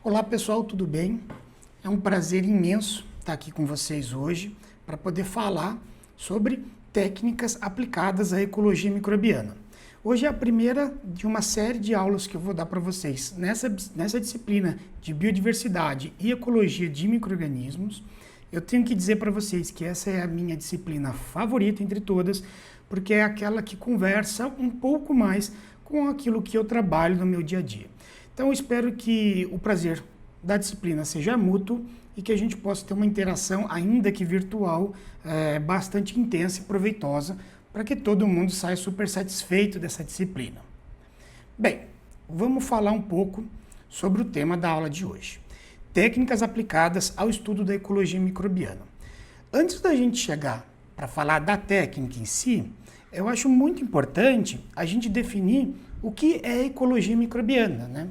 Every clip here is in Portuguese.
Olá pessoal, tudo bem? É um prazer imenso estar aqui com vocês hoje para poder falar sobre técnicas aplicadas à ecologia microbiana. Hoje é a primeira de uma série de aulas que eu vou dar para vocês nessa disciplina de biodiversidade e ecologia de micro-organismos. Eu tenho que dizer para vocês que essa é a minha disciplina favorita entre todas, porque é aquela que conversa um pouco mais com aquilo que eu trabalho no meu dia a dia. Então eu espero que o prazer da disciplina seja mútuo e que a gente possa ter uma interação, ainda que virtual, bastante intensa e proveitosa, para que todo mundo saia super satisfeito dessa disciplina. Bem, vamos falar um pouco sobre o tema da aula de hoje. Técnicas aplicadas ao estudo da ecologia microbiana. Antes da gente chegar para falar da técnica em si, eu acho muito importante a gente definir o que é ecologia microbiana, né?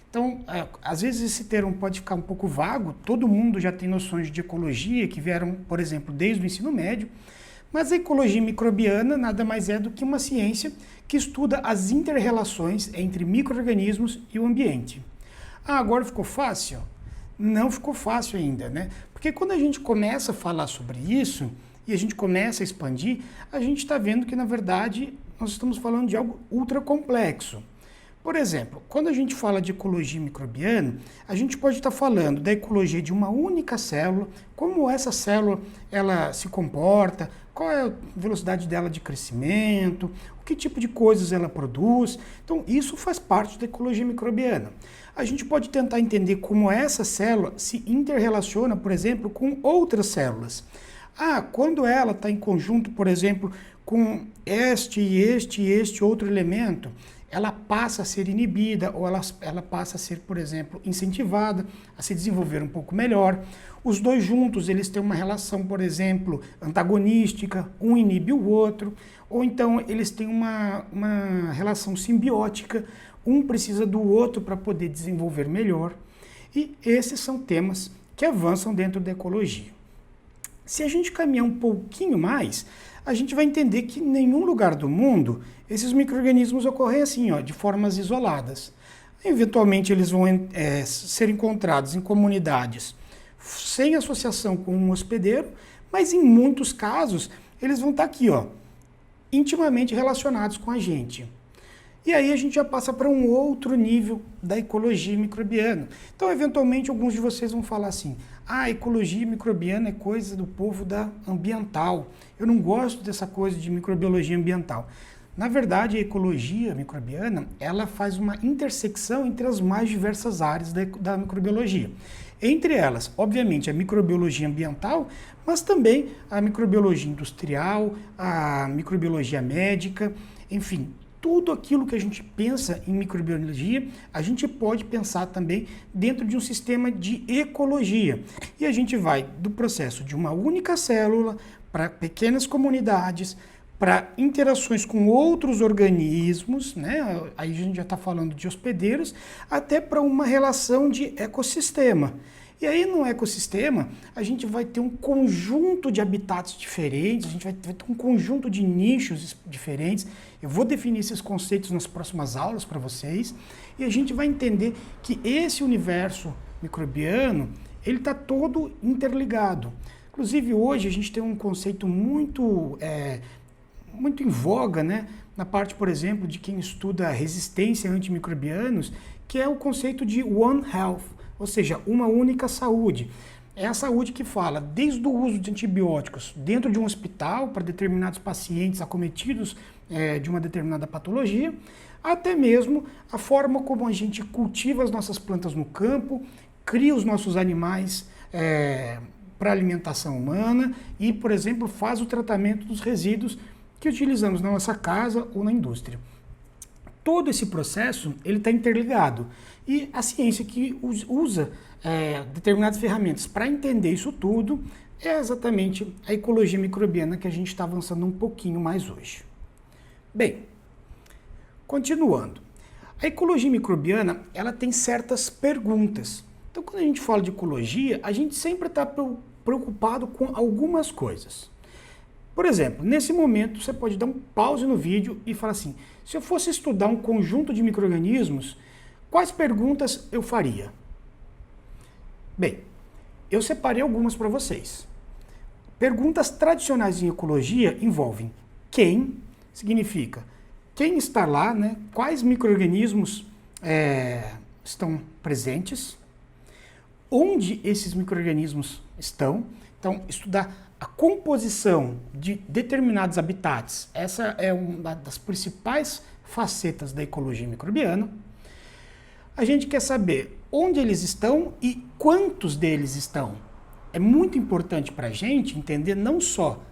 Então, às vezes esse termo pode ficar um pouco vago, todo mundo já tem noções de ecologia que vieram, por exemplo, desde o ensino médio, mas a ecologia microbiana nada mais é do que uma ciência que estuda as inter-relações entre micro-organismos e o ambiente. Ah, agora ficou fácil? Não ficou fácil ainda, né? Porque quando a gente começa a falar sobre isso e a gente começa a expandir, a gente está vendo que, na verdade, nós estamos falando de algo ultra complexo. Por exemplo, quando a gente fala de ecologia microbiana, a gente pode estar falando da ecologia de uma única célula, como essa célula ela se comporta, qual é a velocidade dela de crescimento, o que tipo de coisas ela produz. Então, isso faz parte da ecologia microbiana. A gente pode tentar entender como essa célula se interrelaciona, por exemplo, com outras células. Quando ela está em conjunto, por exemplo, com este outro elemento, ela passa a ser inibida ou ela passa a ser, por exemplo, incentivada a se desenvolver um pouco melhor. Os dois juntos, eles têm uma relação, por exemplo, antagonística, um inibe o outro, ou então eles têm uma relação simbiótica, um precisa do outro para poder desenvolver melhor. E esses são temas que avançam dentro da ecologia. Se a gente caminhar um pouquinho mais, a gente vai entender que em nenhum lugar do mundo esses micro-organismos ocorrem assim, de formas isoladas. Eventualmente eles vão ser encontrados em comunidades sem associação com um hospedeiro, mas em muitos casos eles vão estar aqui, intimamente relacionados com a gente. E aí a gente já passa para um outro nível da ecologia microbiana. Então, eventualmente, alguns de vocês vão falar assim, a ecologia microbiana é coisa do povo da ambiental. Eu não gosto dessa coisa de microbiologia ambiental. Na verdade, a ecologia microbiana, ela faz uma intersecção entre as mais diversas áreas da microbiologia. Entre elas, obviamente, a microbiologia ambiental, mas também a microbiologia industrial, a microbiologia médica, enfim, tudo aquilo que a gente pensa em microbiologia, a gente pode pensar também dentro de um sistema de ecologia. E a gente vai do processo de uma única célula para pequenas comunidades, para interações com outros organismos, né? Aí a gente já está falando de hospedeiros, até para uma relação de ecossistema. E aí no ecossistema a gente vai ter um conjunto de habitats diferentes, a gente vai ter um conjunto de nichos diferentes. Eu vou definir esses conceitos nas próximas aulas para vocês e a gente vai entender que esse universo microbiano, ele está todo interligado. Inclusive hoje a gente tem um conceito muito em voga, né? Na parte, por exemplo, de quem estuda resistência a antimicrobianos, que é o conceito de One Health, ou seja, uma única saúde. É a saúde que fala desde o uso de antibióticos dentro de um hospital para determinados pacientes acometidos de uma determinada patologia, até mesmo a forma como a gente cultiva as nossas plantas no campo, cria os nossos animais para alimentação humana e, por exemplo, faz o tratamento dos resíduos que utilizamos na nossa casa ou na indústria. Todo esse processo ele está interligado e a ciência que usa determinadas ferramentas para entender isso tudo é exatamente a ecologia microbiana que a gente está avançando um pouquinho mais hoje. Bem, continuando. A ecologia microbiana ela tem certas perguntas. Então, quando a gente fala de ecologia, a gente sempre está preocupado com algumas coisas. Por exemplo, nesse momento você pode dar um pause no vídeo e falar assim, se eu fosse estudar um conjunto de micro-organismos, quais perguntas eu faria? Bem, eu separei algumas para vocês. Perguntas tradicionais em ecologia envolvem quem, significa quem está lá, né? Quais micro-organismos estão presentes, onde esses micro-organismos estão. Então, estudar a composição de determinados habitats. Essa é uma das principais facetas da ecologia microbiana. A gente quer saber onde eles estão e quantos deles estão. É muito importante para a gente entender não só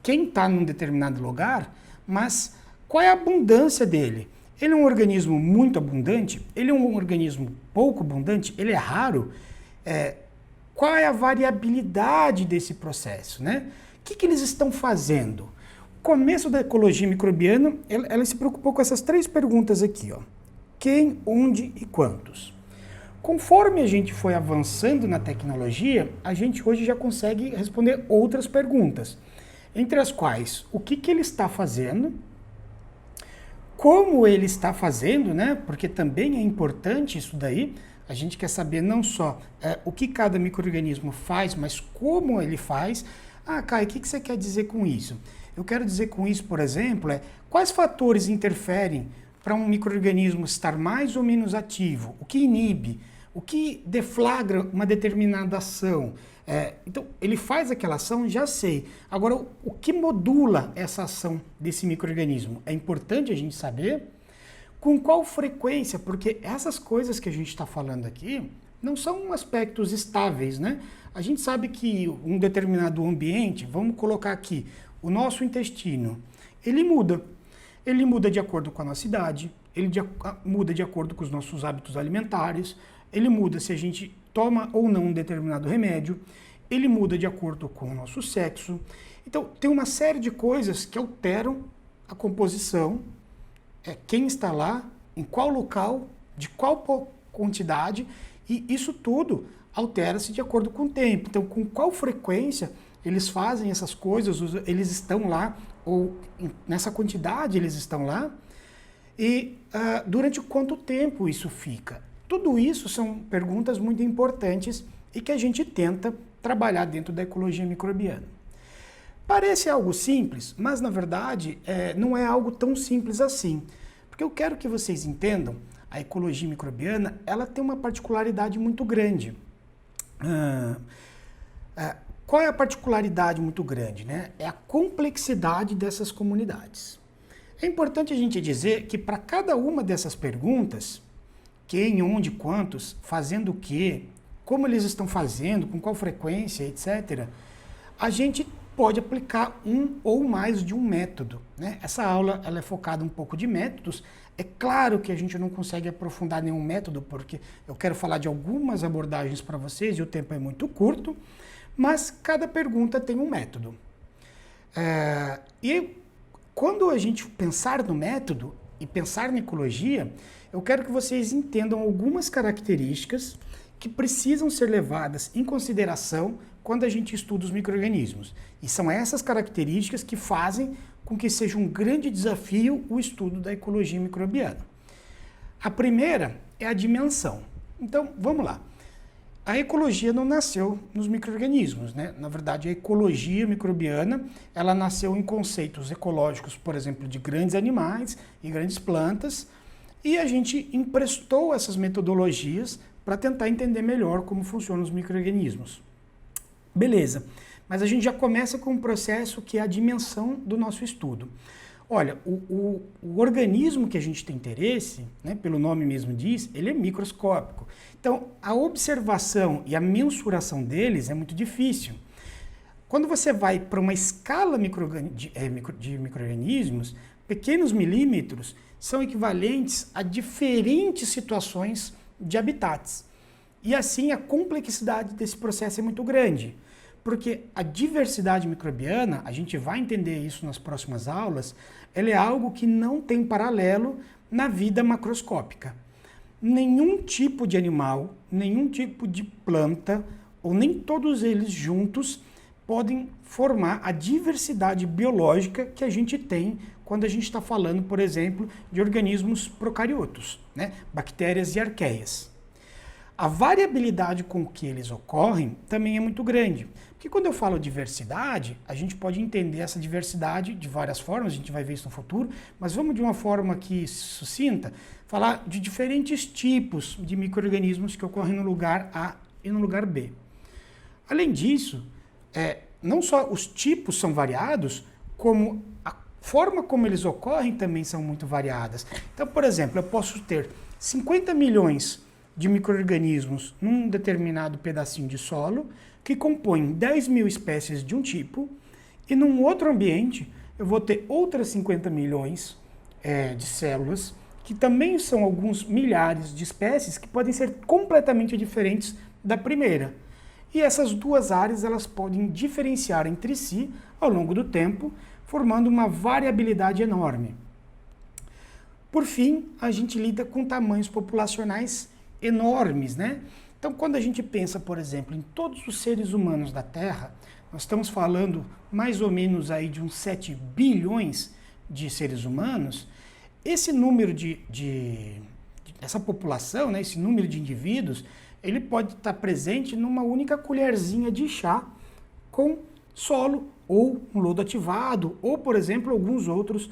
quem está num determinado lugar, mas qual é a abundância dele. Ele é um organismo muito abundante? Ele é um organismo pouco abundante? Ele é raro? Qual é a variabilidade desse processo, né? O que eles estão fazendo? O começo da ecologia microbiana, ela se preocupou com essas 3 perguntas aqui, ó. Quem, onde e quantos. Conforme a gente foi avançando na tecnologia, a gente hoje já consegue responder outras perguntas, entre as quais o que ele está fazendo, como ele está fazendo, né? Porque também é importante isso daí. A gente quer saber não só o que cada micro-organismo faz, mas como ele faz. Ah, Caio, o que você quer dizer com isso? Eu quero dizer com isso, por exemplo, quais fatores interferem para um micro-organismo estar mais ou menos ativo? O que inibe? O que deflagra uma determinada ação? Então, ele faz aquela ação, já sei. Agora, o que modula essa ação desse micro-organismo? É importante a gente saber. Com qual frequência? Porque essas coisas que a gente está falando aqui não são aspectos estáveis, né? A gente sabe que um determinado ambiente, vamos colocar aqui, o nosso intestino, ele muda. Ele muda de acordo com a nossa idade, ele muda de acordo com os nossos hábitos alimentares, ele muda se a gente toma ou não um determinado remédio, ele muda de acordo com o nosso sexo. Então, tem uma série de coisas que alteram a composição, quem está lá, em qual local, de qual quantidade, e isso tudo altera-se de acordo com o tempo. Então, com qual frequência eles fazem essas coisas, eles estão lá, ou nessa quantidade eles estão lá, e durante quanto tempo isso fica. Tudo isso são perguntas muito importantes e que a gente tenta trabalhar dentro da ecologia microbiana. Parece algo simples, mas na verdade não é algo tão simples assim. Porque eu quero que vocês entendam, a ecologia microbiana ela tem uma particularidade muito grande. Qual é a particularidade muito grande, né? É a complexidade dessas comunidades. É importante a gente dizer que para cada uma dessas perguntas, quem, onde, quantos, fazendo o quê, como eles estão fazendo, com qual frequência, etc., a gente pode aplicar um ou mais de um método, né? Essa aula ela é focada um pouco de métodos. É claro que a gente não consegue aprofundar nenhum método, porque eu quero falar de algumas abordagens para vocês e o tempo é muito curto, mas cada pergunta tem um método. E quando a gente pensar no método e pensar na ecologia, eu quero que vocês entendam algumas características que precisam ser levadas em consideração quando a gente estuda os micro-organismos. E são essas características que fazem com que seja um grande desafio o estudo da ecologia microbiana. A primeira é a dimensão. Então, vamos lá. A ecologia não nasceu nos micro-organismos, né? Na verdade, a ecologia microbiana, ela nasceu em conceitos ecológicos, por exemplo, de grandes animais e grandes plantas, e a gente emprestou essas metodologias para tentar entender melhor como funcionam os micro-organismos. Beleza, mas a gente já começa com um processo que é a dimensão do nosso estudo. Olha, o organismo que a gente tem interesse, né, pelo nome mesmo diz, ele é microscópico. Então, a observação e a mensuração deles é muito difícil. Quando você vai para uma escala de micro-organismos, pequenos milímetros são equivalentes a diferentes situações de habitats. E assim, a complexidade desse processo é muito grande. Porque a diversidade microbiana, a gente vai entender isso nas próximas aulas, ela é algo que não tem paralelo na vida macroscópica. Nenhum tipo de animal, nenhum tipo de planta, ou nem todos eles juntos, podem formar a diversidade biológica que a gente tem quando a gente está falando, por exemplo, de organismos procariotos, né? Bactérias e arqueias. a variabilidade com que eles ocorrem também é muito grande. Porque quando eu falo diversidade, a gente pode entender essa diversidade de várias formas, a gente vai ver isso no futuro, mas vamos de uma forma aqui sucinta, falar de diferentes tipos de micro-organismos que ocorrem no lugar A e no lugar B. Além disso, não só os tipos são variados, como a forma como eles ocorrem também são muito variadas. Então, por exemplo, eu posso ter 50 milhões de micro-organismos num determinado pedacinho de solo, que compõem 10 mil espécies de um tipo, e num outro ambiente eu vou ter outras 50 milhões de células, que também são alguns milhares de espécies que podem ser completamente diferentes da primeira. E essas duas áreas elas podem diferenciar entre si ao longo do tempo, formando uma variabilidade enorme. Por fim, a gente lida com tamanhos populacionais enormes, né? Então, quando a gente pensa, por exemplo, em todos os seres humanos da Terra, nós estamos falando mais ou menos aí de uns 7 bilhões de seres humanos. Esse número essa população, né, esse número de indivíduos, ele pode estar presente numa única colherzinha de chá com solo ou um lodo ativado, ou, por exemplo, alguns outros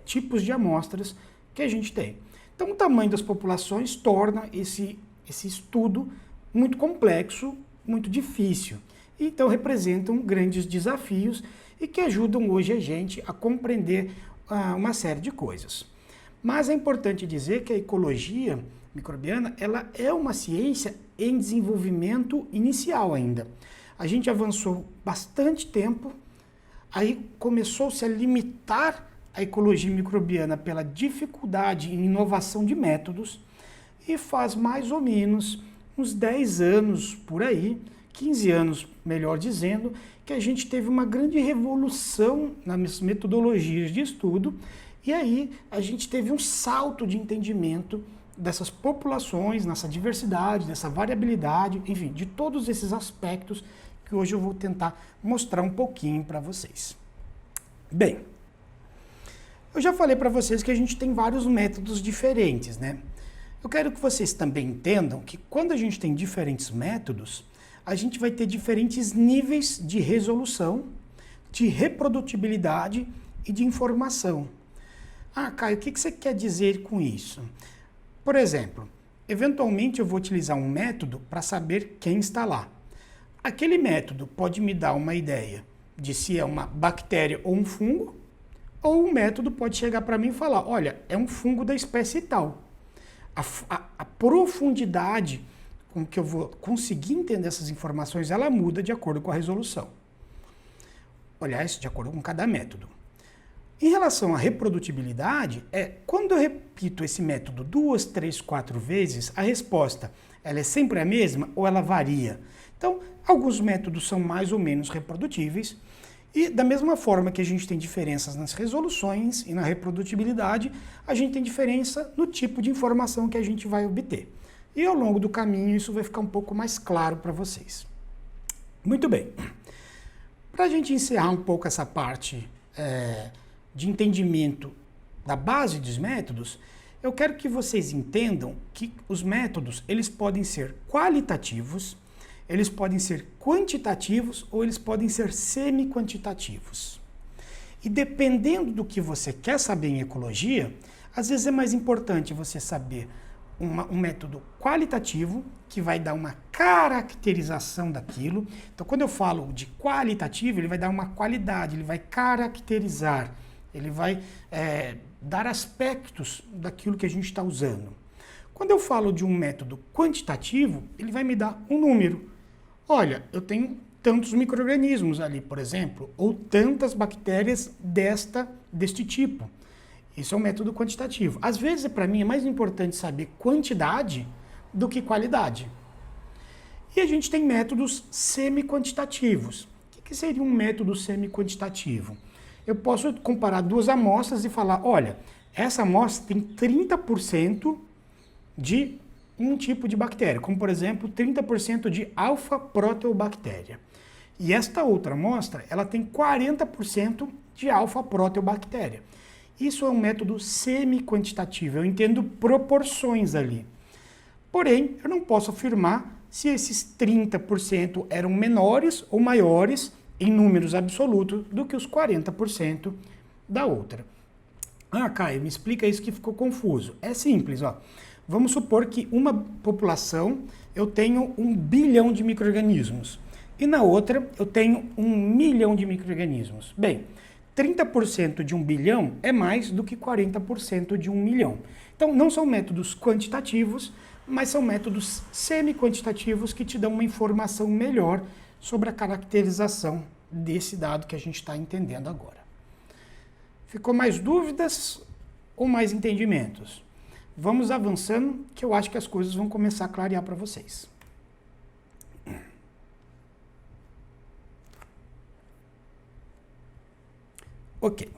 tipos de amostras que a gente tem. Então, o tamanho das populações torna esse estudo muito complexo, muito difícil. Então, representam grandes desafios e que ajudam hoje a gente a compreender uma série de coisas. Mas é importante dizer que a ecologia microbiana ela é uma ciência em desenvolvimento inicial ainda. A gente avançou bastante tempo, aí começou-se a limitar a ecologia microbiana pela dificuldade em inovação de métodos, e faz mais ou menos uns 10 anos por aí, 15 anos, melhor dizendo, que a gente teve uma grande revolução nas metodologias de estudo, e aí a gente teve um salto de entendimento dessas populações, nessa diversidade, dessa variabilidade, enfim, de todos esses aspectos que hoje eu vou tentar mostrar um pouquinho para vocês. Bem, eu já falei para vocês que a gente tem vários métodos diferentes, né? Eu quero que vocês também entendam que quando a gente tem diferentes métodos, a gente vai ter diferentes níveis de resolução, de reprodutibilidade e de informação. Ah, Caio, o que você quer dizer com isso? Por exemplo, eventualmente eu vou utilizar um método para saber quem está lá. Aquele método pode me dar uma ideia de se é uma bactéria ou um fungo, ou o método pode chegar para mim e falar, olha, é um fungo da espécie tal. A profundidade com que eu vou conseguir entender essas informações, ela muda de acordo com a resolução. Aliás, de acordo com cada método. Em relação à reprodutibilidade, quando eu repito esse método 2, 3, 4 vezes, a resposta ela é sempre a mesma ou ela varia? Então, alguns métodos são mais ou menos reprodutíveis, e da mesma forma que a gente tem diferenças nas resoluções e na reprodutibilidade, a gente tem diferença no tipo de informação que a gente vai obter. E ao longo do caminho isso vai ficar um pouco mais claro para vocês. Muito bem. Para a gente encerrar um pouco essa parte de entendimento da base dos métodos, eu quero que vocês entendam que os métodos eles podem ser qualitativos, eles podem ser quantitativos ou eles podem ser semi-quantitativos. E dependendo do que você quer saber em ecologia, às vezes é mais importante você saber um método qualitativo, que vai dar uma caracterização daquilo. Então, quando eu falo de qualitativo, ele vai dar uma qualidade, ele vai caracterizar, ele vai dar aspectos daquilo que a gente está usando. Quando eu falo de um método quantitativo, ele vai me dar um número. Olha, eu tantos micro-organismos ali, por exemplo, ou tantas bactérias deste tipo. Isso é um método quantitativo. Às vezes, para mim, é mais importante saber quantidade do que qualidade. E a gente tem métodos semi-quantitativos. O que seria um método semi-quantitativo? Eu posso comparar duas amostras e falar, olha, essa amostra tem 30% de um tipo de bactéria, como, por exemplo, 30% de alfa-proteobactéria. E esta outra amostra, ela tem 40% de alfa-proteobactéria. Isso é um método semi-quantitativo, eu entendo proporções ali. Porém, eu não posso afirmar se esses 30% eram menores ou maiores em números absolutos do que os 40% da outra. Ah, Caio, me explica isso que ficou confuso. É simples, ó. Vamos supor que uma população eu tenho 1 bilhão de micro-organismos e na outra eu tenho 1 milhão de micro-organismos. Bem, 30% de 1 bilhão é mais do que 40% de 1 milhão. Então, não são métodos quantitativos, mas são métodos semi-quantitativos que te dão uma informação melhor sobre a caracterização desse dado que a gente está entendendo agora. Ficou mais dúvidas ou mais entendimentos? Vamos avançando, que eu acho que as coisas vão começar a clarear para vocês. Ok.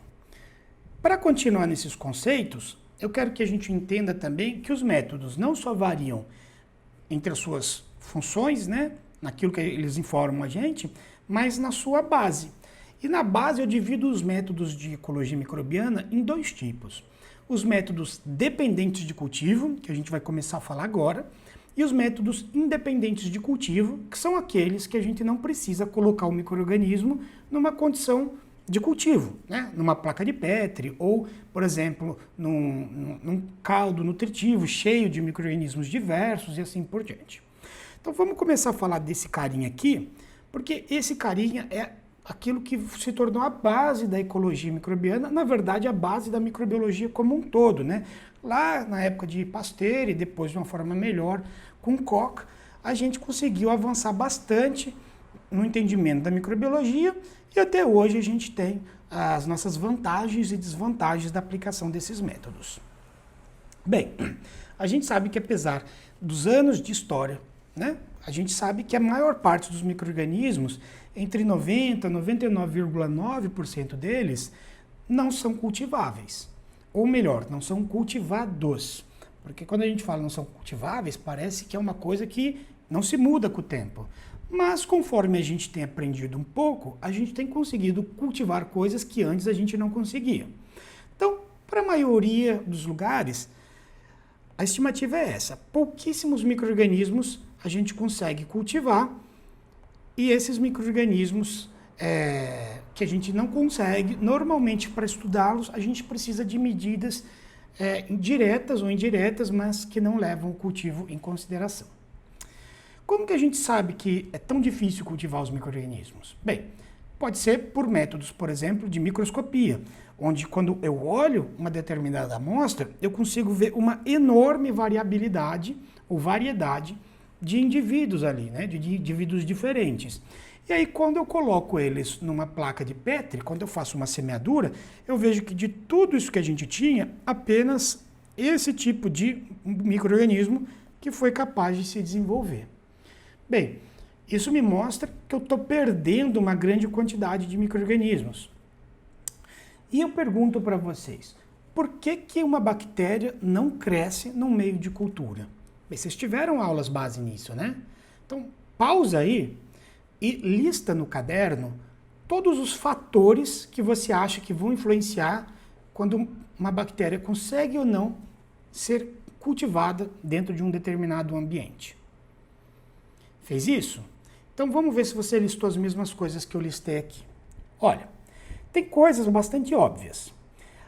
Para continuar nesses conceitos, eu quero que a gente entenda também que os métodos não só variam entre as suas funções, né, naquilo que eles informam a gente, mas na sua base. E na base eu divido os métodos de ecologia microbiana em 2 tipos. Os métodos dependentes de cultivo, que a gente vai começar a falar agora, e os métodos independentes de cultivo, que são aqueles que a gente não precisa colocar o micro-organismo numa condição de cultivo, né? Numa placa de Petri ou, por exemplo, num caldo nutritivo cheio de micro-organismos diversos e assim por diante. Então vamos começar a falar desse carinha aqui, porque esse carinha é aquilo que se tornou a base da ecologia microbiana, na verdade a base da microbiologia como um todo, né? Lá na época de Pasteur e depois de uma forma melhor com Koch, a gente conseguiu avançar bastante no entendimento da microbiologia e até hoje a gente tem as nossas vantagens e desvantagens da aplicação desses métodos. Bem, a gente sabe que apesar dos anos de história, né, a gente sabe que a maior parte dos micro-organismos, entre 90% e 99,9% deles, não são cultiváveis. Ou melhor, não são cultivados. Porque quando a gente fala não são cultiváveis, parece que é uma coisa que não se muda com o tempo. Mas conforme a gente tem aprendido um pouco, a gente tem conseguido cultivar coisas que antes a gente não conseguia. Então, para a maioria dos lugares, a estimativa é essa. Pouquíssimos micro-organismos a gente consegue cultivar e esses micro-organismos que a gente não consegue, normalmente para estudá-los, a gente precisa de medidas diretas ou indiretas, mas que não levam o cultivo em consideração. Como que a gente sabe que é tão difícil cultivar os micro-organismos? Bem, pode ser por métodos, por exemplo, de microscopia, onde quando eu olho uma determinada amostra, eu consigo ver uma enorme variabilidade ou variedade de indivíduos ali, né? De indivíduos diferentes. E aí, quando eu coloco eles numa placa de Petri, quando eu faço uma semeadura, eu vejo que de tudo isso que a gente tinha, apenas esse tipo de micro-organismo que foi capaz de se desenvolver. Bem, isso me mostra que eu estou perdendo uma grande quantidade de micro-organismos. E eu pergunto para vocês, por que uma bactéria não cresce no meio de cultura? Bem, vocês tiveram aulas base nisso, né? Então, pausa aí e lista no caderno todos os fatores que você acha que vão influenciar quando uma bactéria consegue ou não ser cultivada dentro de um determinado ambiente. Fez isso? Então vamos ver se você listou as mesmas coisas que eu listei aqui. Olha, tem coisas bastante óbvias.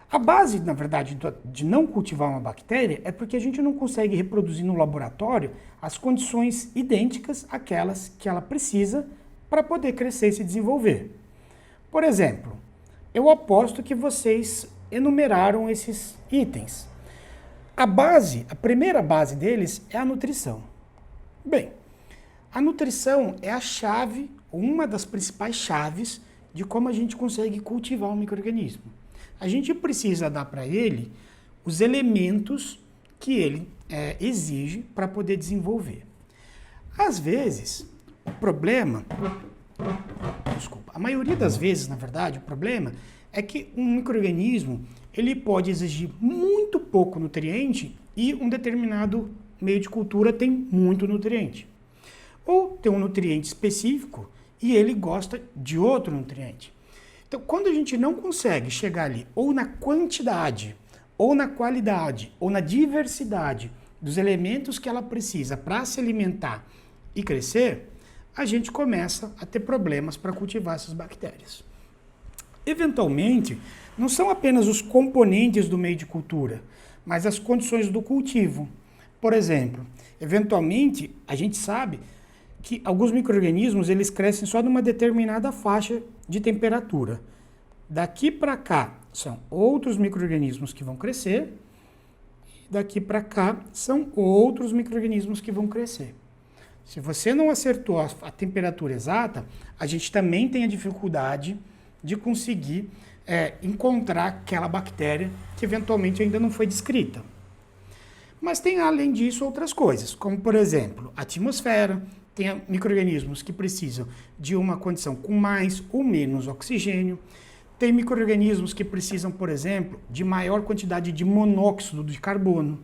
A base, na verdade, de não cultivar uma bactéria é porque a gente não consegue reproduzir no laboratório as condições idênticas àquelas que ela precisa para poder crescer e se desenvolver. Por exemplo, eu aposto que vocês enumeraram esses itens. A primeira base deles é a nutrição. Bem, a nutrição é a chave, uma das principais chaves de como a gente consegue cultivar um micro-organismo. A gente precisa dar para ele os elementos que ele exige para poder desenvolver. Às vezes, o problema... a maioria das vezes, na verdade, o problema é que um micro-organismo ele pode exigir muito pouco nutriente e um determinado meio de cultura tem muito nutriente. Ou tem um nutriente específico e ele gosta de outro nutriente. Então, quando a gente não consegue chegar ali, ou na quantidade, ou na qualidade, ou na diversidade dos elementos que ela precisa para se alimentar e crescer, a gente começa a ter problemas para cultivar essas bactérias. Eventualmente, não são apenas os componentes do meio de cultura, mas as condições do cultivo. Por exemplo, eventualmente, a gente sabe que alguns micro-organismos eles crescem só numa determinada faixa de temperatura. Daqui para cá são outros micro-organismos que vão crescer, daqui para cá são outros micro-organismos que vão crescer. Se você não acertou a temperatura exata, a gente também tem a dificuldade de conseguir encontrar aquela bactéria que eventualmente ainda não foi descrita. Mas tem, além disso, outras coisas, como, por exemplo, a atmosfera. Tem micro-organismos que precisam de uma condição com mais ou menos oxigênio. Tem micro-organismos que precisam, por exemplo, de maior quantidade de monóxido de carbono.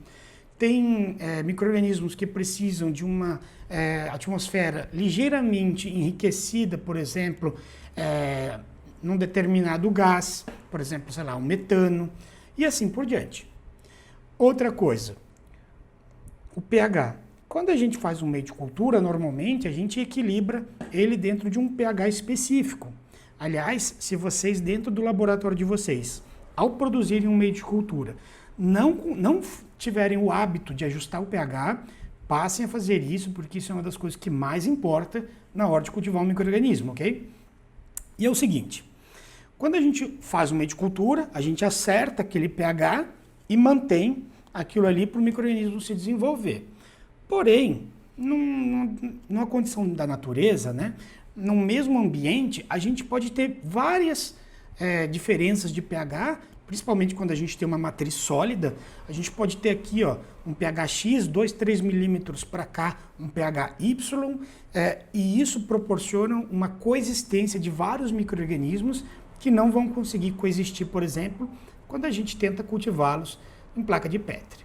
Tem micro-organismos que precisam de uma atmosfera ligeiramente enriquecida, por exemplo, num determinado gás, por exemplo, sei lá, o metano, e assim por diante. Outra coisa, o pH. Quando a gente faz um meio de cultura, normalmente a gente equilibra ele dentro de um pH específico. Aliás, se vocês dentro do laboratório de vocês, ao produzirem um meio de cultura, não tiverem o hábito de ajustar o pH, passem a fazer isso, porque isso é uma das coisas que mais importa na hora de cultivar um micro-organismo, ok? E é o seguinte, quando a gente faz um meio de cultura, a gente acerta aquele pH e mantém aquilo ali para o micro-organismo se desenvolver. Porém, numa condição da natureza, né, no mesmo ambiente, a gente pode ter várias diferenças de pH, principalmente quando a gente tem uma matriz sólida. A gente pode ter aqui um pH X, 2, 3 milímetros para cá, um pH Y, e isso proporciona uma coexistência de vários micro-organismos que não vão conseguir coexistir, por exemplo, quando a gente tenta cultivá-los em placa de Petri.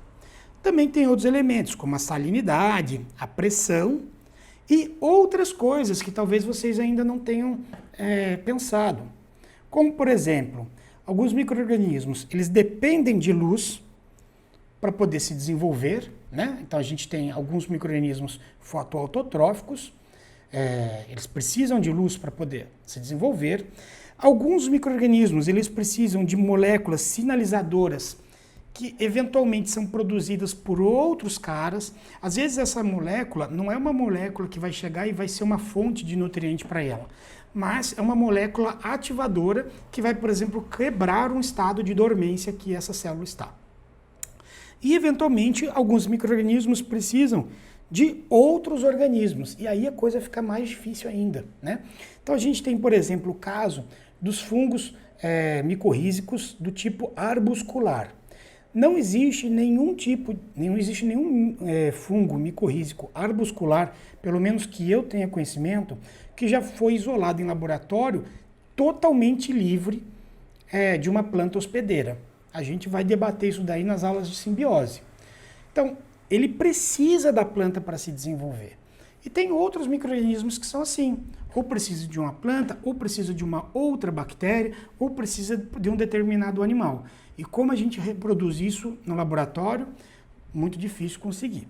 Também tem outros elementos, como a salinidade, a pressão e outras coisas que talvez vocês ainda não tenham pensado. Como, por exemplo, alguns micro-organismos, eles dependem de luz para poder se desenvolver, né? Então a gente tem alguns micro-organismos fotoautotróficos, eles precisam de luz para poder se desenvolver. Alguns micro-organismos, eles precisam de moléculas sinalizadoras que eventualmente são produzidas por outros caras. Às vezes essa molécula não é uma molécula que vai chegar e vai ser uma fonte de nutriente para ela, mas é uma molécula ativadora que vai, por exemplo, quebrar um estado de dormência que essa célula está. E eventualmente alguns micro-organismos precisam de outros organismos, e aí a coisa fica mais difícil ainda, né? Então a gente tem, por exemplo, o caso dos fungos micorrízicos do tipo arbuscular. Não existe nenhum fungo micorrízico arbuscular, pelo menos que eu tenha conhecimento, que já foi isolado em laboratório totalmente livre de uma planta hospedeira. A gente vai debater isso daí nas aulas de simbiose. Então, ele precisa da planta para se desenvolver. E tem outros micro-organismos que são assim, ou precisa de uma planta, ou precisa de uma outra bactéria, ou precisa de um determinado animal. E como a gente reproduz isso no laboratório, muito difícil conseguir.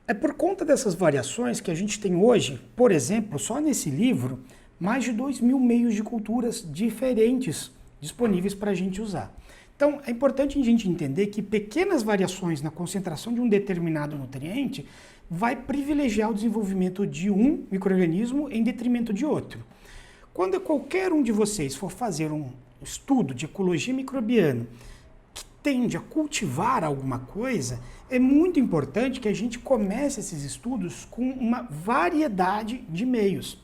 É por conta dessas variações que a gente tem hoje, por exemplo, só nesse livro, mais de 2.000 meios de culturas diferentes disponíveis para a gente usar. Então, é importante a gente entender que pequenas variações na concentração de um determinado nutriente vai privilegiar o desenvolvimento de um micro-organismo em detrimento de outro. Quando qualquer um de vocês for fazer um estudo de ecologia microbiana que tende a cultivar alguma coisa, é muito importante que a gente comece esses estudos com uma variedade de meios.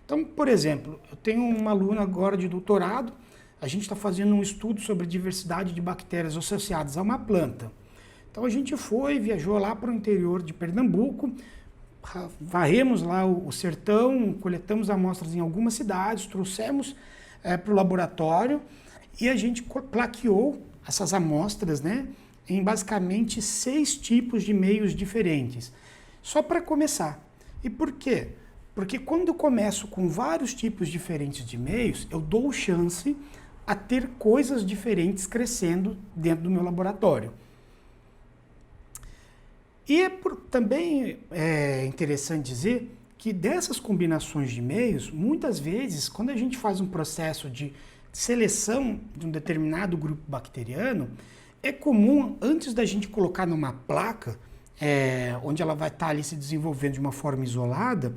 Então, por exemplo, eu tenho uma aluna agora de doutorado, a gente está fazendo um estudo sobre diversidade de bactérias associadas a uma planta. Então a gente viajou lá para o interior de Pernambuco, varremos lá o sertão, coletamos amostras em algumas cidades, trouxemos para o laboratório e a gente plaqueou essas amostras, né, em basicamente 6 tipos de meios diferentes, só para começar. E por quê? Porque quando eu começo com vários tipos diferentes de meios, eu dou chance a ter coisas diferentes crescendo dentro do meu laboratório. E também é interessante dizer que dessas combinações de meios, muitas vezes, quando a gente faz um processo de seleção de um determinado grupo bacteriano, é comum, antes da gente colocar numa placa, onde ela vai estar ali se desenvolvendo de uma forma isolada,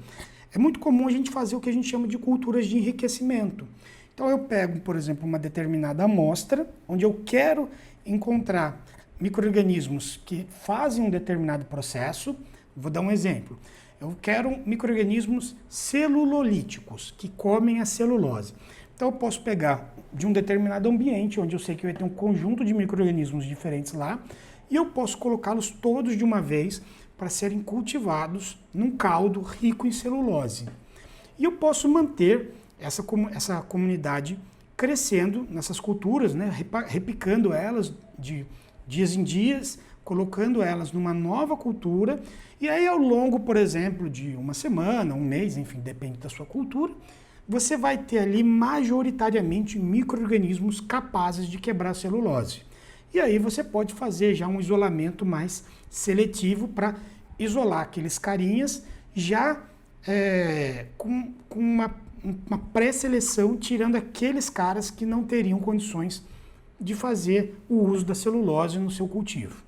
é muito comum a gente fazer o que a gente chama de culturas de enriquecimento. Então eu pego, por exemplo, uma determinada amostra, onde eu quero encontrar micro-organismos que fazem um determinado processo. Vou dar um exemplo. Eu quero micro-organismos celulolíticos, que comem a celulose. Então eu posso pegar de um determinado ambiente, onde eu sei que vai ter um conjunto de micro-organismos diferentes lá, e eu posso colocá-los todos de uma vez para serem cultivados num caldo rico em celulose. E eu posso manter essa comunidade crescendo nessas culturas, né, replicando elas de dias em dias, colocando elas numa nova cultura, e aí ao longo, por exemplo, de uma semana, um mês, enfim, depende da sua cultura, você vai ter ali majoritariamente micro-organismos capazes de quebrar a celulose. E aí você pode fazer já um isolamento mais seletivo para isolar aqueles carinhas já com uma pré-seleção, tirando aqueles caras que não teriam condições de fazer o uso da celulose no seu cultivo.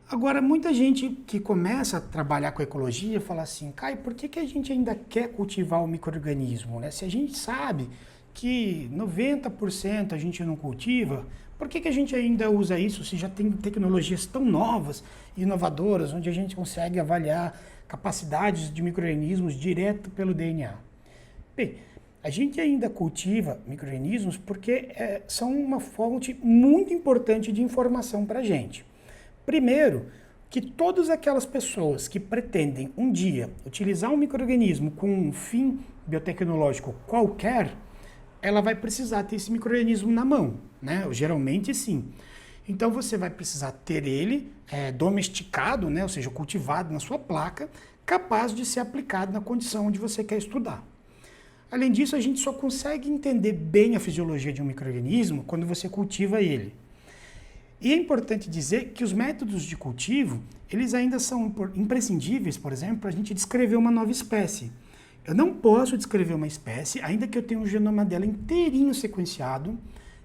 Agora, muita gente que começa a trabalhar com ecologia fala assim, Caio, por que a gente ainda quer cultivar o micro-organismo, né? Se a gente sabe que 90% a gente não cultiva, por que a gente ainda usa isso se já tem tecnologias tão novas e inovadoras, onde a gente consegue avaliar capacidades de micro-organismos direto pelo DNA? Bem, a gente ainda cultiva micro-organismos porque são uma fonte muito importante de informação para a gente. Primeiro, que todas aquelas pessoas que pretendem um dia utilizar um micro-organismo com um fim biotecnológico qualquer, ela vai precisar ter esse micro-organismo na mão, né? Geralmente sim. Então você vai precisar ter ele domesticado, né? Ou seja, cultivado na sua placa, capaz de ser aplicado na condição onde você quer estudar. Além disso, a gente só consegue entender bem a fisiologia de um micro-organismo quando você cultiva ele. E é importante dizer que os métodos de cultivo, eles ainda são imprescindíveis, por exemplo, para a gente descrever uma nova espécie. Eu não posso descrever uma espécie, ainda que eu tenha o genoma dela inteirinho sequenciado,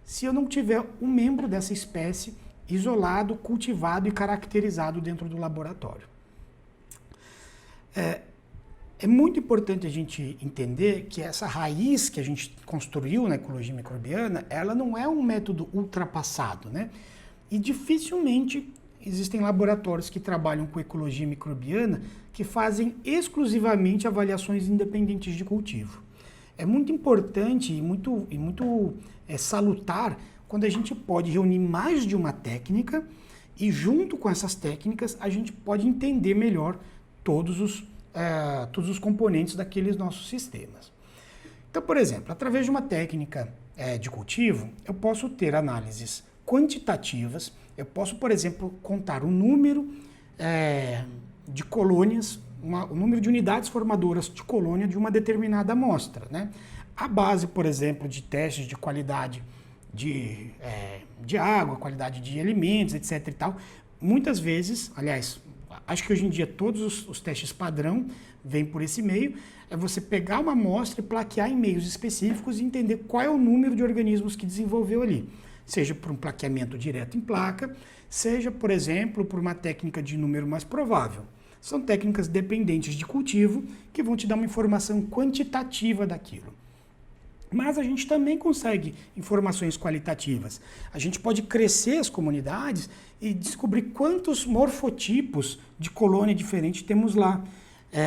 se eu não tiver um membro dessa espécie isolado, cultivado e caracterizado dentro do laboratório. É muito importante a gente entender que essa raiz que a gente construiu na ecologia microbiana, ela não é um método ultrapassado, né? E dificilmente existem laboratórios que trabalham com ecologia microbiana que fazem exclusivamente avaliações independentes de cultivo. É muito importante e muito salutar quando a gente pode reunir mais de uma técnica e junto com essas técnicas a gente pode entender melhor todos os componentes daqueles nossos sistemas. Então, por exemplo, através de uma técnica de cultivo, eu posso ter análises quantitativas. Eu posso, por exemplo, contar o número de colônias, o número de unidades formadoras de colônia de uma determinada amostra, né? A base, por exemplo, de testes de qualidade de água, qualidade de alimentos, etc. e tal. Muitas vezes, aliás, acho que hoje em dia todos os testes padrão vêm por esse meio, é você pegar uma amostra e plaquear em meios específicos e entender qual é o número de organismos que desenvolveu ali. Seja por um plaqueamento direto em placa, seja, por exemplo, por uma técnica de número mais provável. São técnicas dependentes de cultivo que vão te dar uma informação quantitativa daquilo. Mas a gente também consegue informações qualitativas. A gente pode crescer as comunidades e descobrir quantos morfotipos de colônia diferente temos lá.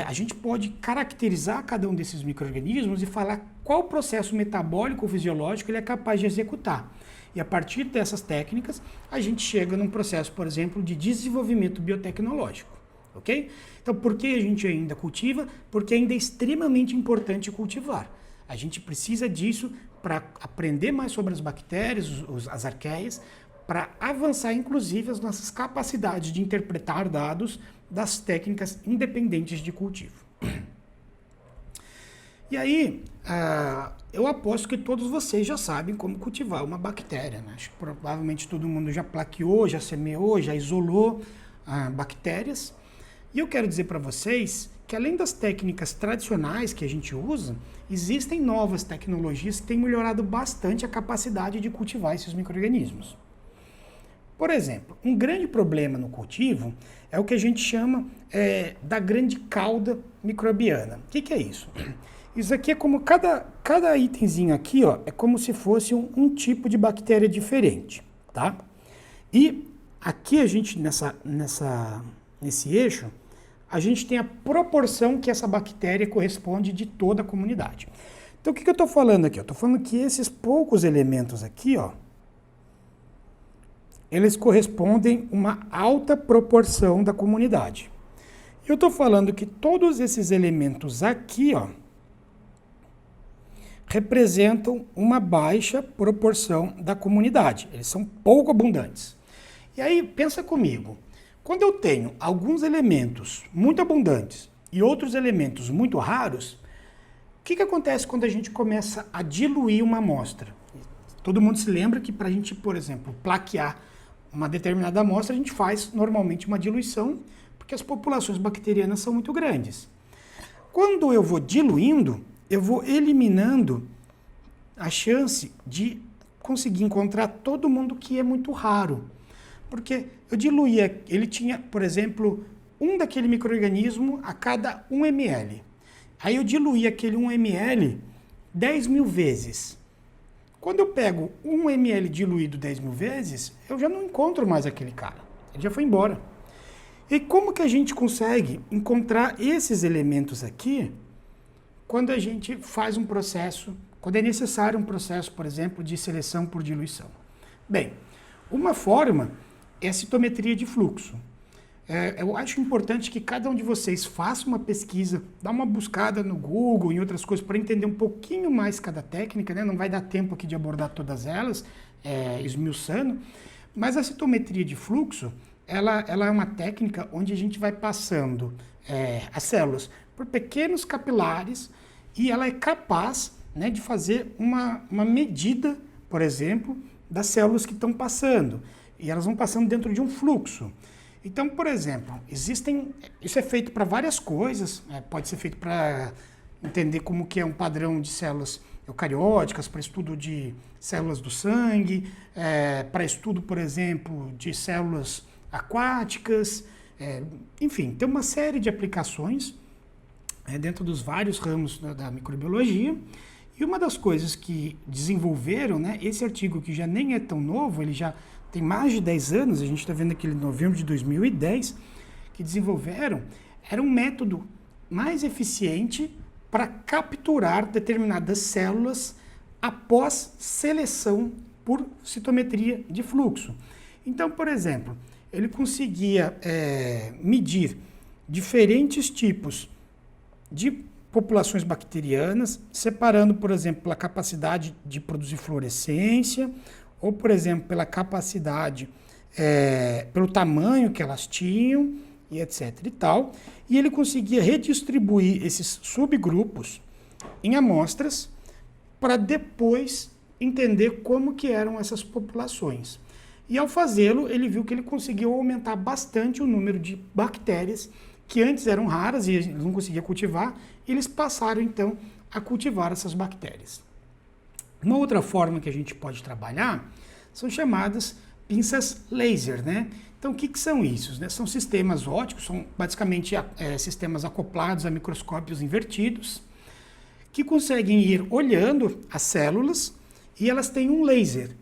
A gente pode caracterizar cada um desses micro-organismos e falar qual processo metabólico ou fisiológico ele é capaz de executar. E a partir dessas técnicas, a gente chega num processo, por exemplo, de desenvolvimento biotecnológico. Ok? Então, por que a gente ainda cultiva? Porque ainda é extremamente importante cultivar. A gente precisa disso para aprender mais sobre as bactérias, as arqueias, para avançar, inclusive, as nossas capacidades de interpretar dados das técnicas independentes de cultivo. E aí, eu aposto que todos vocês já sabem como cultivar uma bactéria, né? Acho que provavelmente todo mundo já plaqueou, já semeou, já isolou bactérias. E eu quero dizer para vocês que além das técnicas tradicionais que a gente usa, existem novas tecnologias que têm melhorado bastante a capacidade de cultivar esses micro-organismos. Por exemplo, um grande problema no cultivo é o que a gente chama da grande cauda microbiana. O que é isso? Isso aqui é como cada itemzinho aqui, ó, é como se fosse um tipo de bactéria diferente, tá? E aqui a gente, nesse eixo, a gente tem a proporção que essa bactéria corresponde de toda a comunidade. Então, o que eu estou falando aqui? Eu estou falando que esses poucos elementos aqui, ó, eles correspondem a uma alta proporção da comunidade. Eu estou falando que todos esses elementos aqui, ó, representam uma baixa proporção da comunidade. Eles são pouco abundantes. E aí, pensa comigo. Quando eu tenho alguns elementos muito abundantes e outros elementos muito raros, o que acontece quando a gente começa a diluir uma amostra? Todo mundo se lembra que para a gente, por exemplo, plaquear uma determinada amostra, a gente faz normalmente uma diluição, porque as populações bacterianas são muito grandes. Quando eu vou diluindo, eu vou eliminando a chance de conseguir encontrar todo mundo que é muito raro. Porque eu diluía, ele tinha, por exemplo, um daquele micro-organismo a cada 1 ml. Aí eu diluía aquele 1 ml 10.000 vezes. Quando eu pego 1 ml diluído 10.000 vezes, eu já não encontro mais aquele cara. Ele já foi embora. E como que a gente consegue encontrar esses elementos aqui quando a gente faz um processo, quando é necessário um processo, por exemplo, de seleção por diluição? Bem, uma forma é a citometria de fluxo. Eu acho importante que cada um de vocês faça uma pesquisa, dá uma buscada no Google, em outras coisas, para entender um pouquinho mais cada técnica, né? Não vai dar tempo aqui de abordar todas elas, esmiuçando, mas a citometria de fluxo, ela é uma técnica onde a gente vai passando as células por pequenos capilares e ela é capaz, né, de fazer uma medida, por exemplo, das células que estão passando. E elas vão passando dentro de um fluxo. Então, por exemplo, isso é feito para várias coisas, pode ser feito para entender como que é um padrão de células eucarióticas, para estudo de células do sangue, para estudo, por exemplo, de células aquáticas, enfim, tem uma série de aplicações dentro dos vários ramos da microbiologia. E uma das coisas que desenvolveram, né, esse artigo que já nem é tão novo, ele já tem mais de 10 anos, a gente está vendo aqui em novembro de 2010, que desenvolveram, era um método mais eficiente para capturar determinadas células após seleção por citometria de fluxo. Então, por exemplo, ele conseguia medir diferentes tipos de populações bacterianas, separando, por exemplo, pela capacidade de produzir fluorescência, ou, por exemplo, pela capacidade, pelo tamanho que elas tinham, e etc. e tal. E ele conseguia redistribuir esses subgrupos em amostras para depois entender como que eram essas populações. E ao fazê-lo, ele viu que ele conseguiu aumentar bastante o número de bactérias que antes eram raras e eles não conseguiam cultivar, e eles passaram, então, a cultivar essas bactérias. Uma outra forma que a gente pode trabalhar são chamadas pinças laser, né? Então, o que são isso? Né? São sistemas ópticos, são basicamente sistemas acoplados a microscópios invertidos, que conseguem ir olhando as células e elas têm um laser.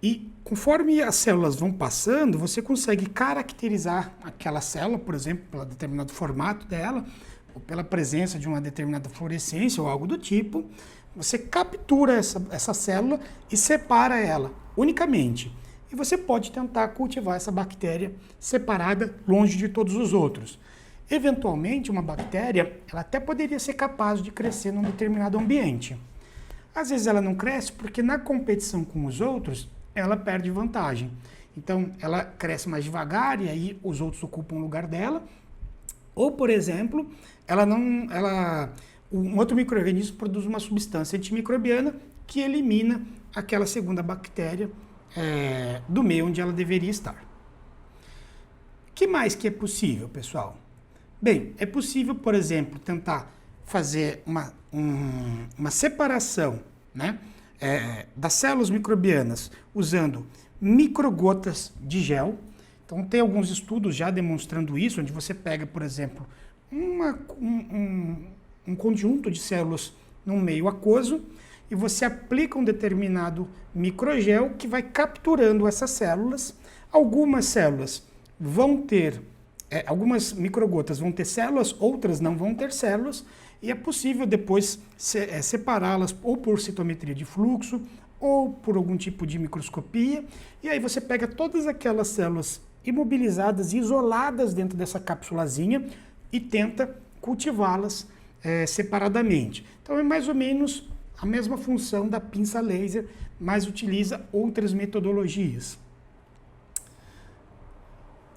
E conforme as células vão passando, você consegue caracterizar aquela célula, por exemplo, pelo determinado formato dela, ou pela presença de uma determinada fluorescência ou algo do tipo. Você captura essa célula e separa ela unicamente. E você pode tentar cultivar essa bactéria separada, longe de todos os outros. Eventualmente, uma bactéria ela até poderia ser capaz de crescer num determinado ambiente. Às vezes ela não cresce porque na competição com os outros, ela perde vantagem. Então, ela cresce mais devagar e aí os outros ocupam o lugar dela. Ou, por exemplo, um outro micro-organismo produz uma substância antimicrobiana que elimina aquela segunda bactéria do meio onde ela deveria estar. O que mais que é possível, pessoal? Bem, é possível, por exemplo, tentar fazer uma separação, né, das células microbianas usando microgotas de gel. Então, tem alguns estudos já demonstrando isso, onde você pega, por exemplo, um conjunto de células num meio aquoso e você aplica um determinado microgel que vai capturando essas células. Algumas células vão ter, algumas microgotas vão ter células, outras não vão ter células, e é possível depois separá-las ou por citometria de fluxo ou por algum tipo de microscopia, e aí você pega todas aquelas células imobilizadas e isoladas dentro dessa cápsulazinha e tenta cultivá-las separadamente. Então é mais ou menos a mesma função da pinça laser, mas utiliza outras metodologias.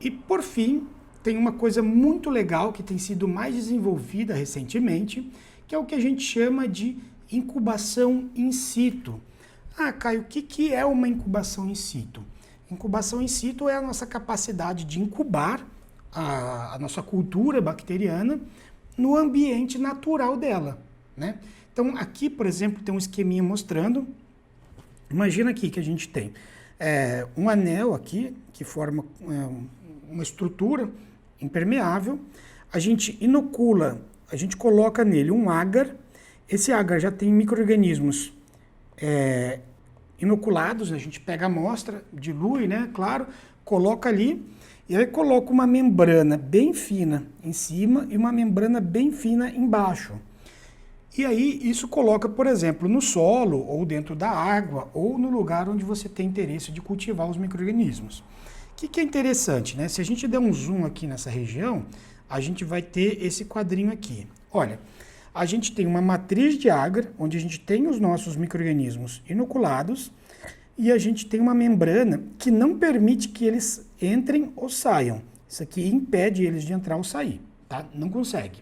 E por fim, tem uma coisa muito legal que tem sido mais desenvolvida recentemente, que é o que a gente chama de incubação in situ. Ah, Caio, o que é uma incubação in situ? Incubação in situ é a nossa capacidade de incubar a nossa cultura bacteriana no ambiente natural dela, né? Então, aqui, por exemplo, tem um esqueminha mostrando. Imagina aqui que a gente tem um anel aqui, que forma uma estrutura impermeável. A gente inocula, a gente coloca nele um agar. Esse agar já tem micro-organismos inoculados. A gente pega a amostra, dilui, né? Claro, coloca ali. E aí coloca uma membrana bem fina em cima e uma membrana bem fina embaixo. E aí isso coloca, por exemplo, no solo, ou dentro da água, ou no lugar onde você tem interesse de cultivar os micro-organismos. O que é interessante, né? Se a gente der um zoom aqui nessa região, a gente vai ter esse quadrinho aqui. Olha, a gente tem uma matriz de agar, onde a gente tem os nossos micro-organismos inoculados, e a gente tem uma membrana que não permite que eles entrem ou saiam. Isso aqui impede eles de entrar ou sair, tá? Não consegue.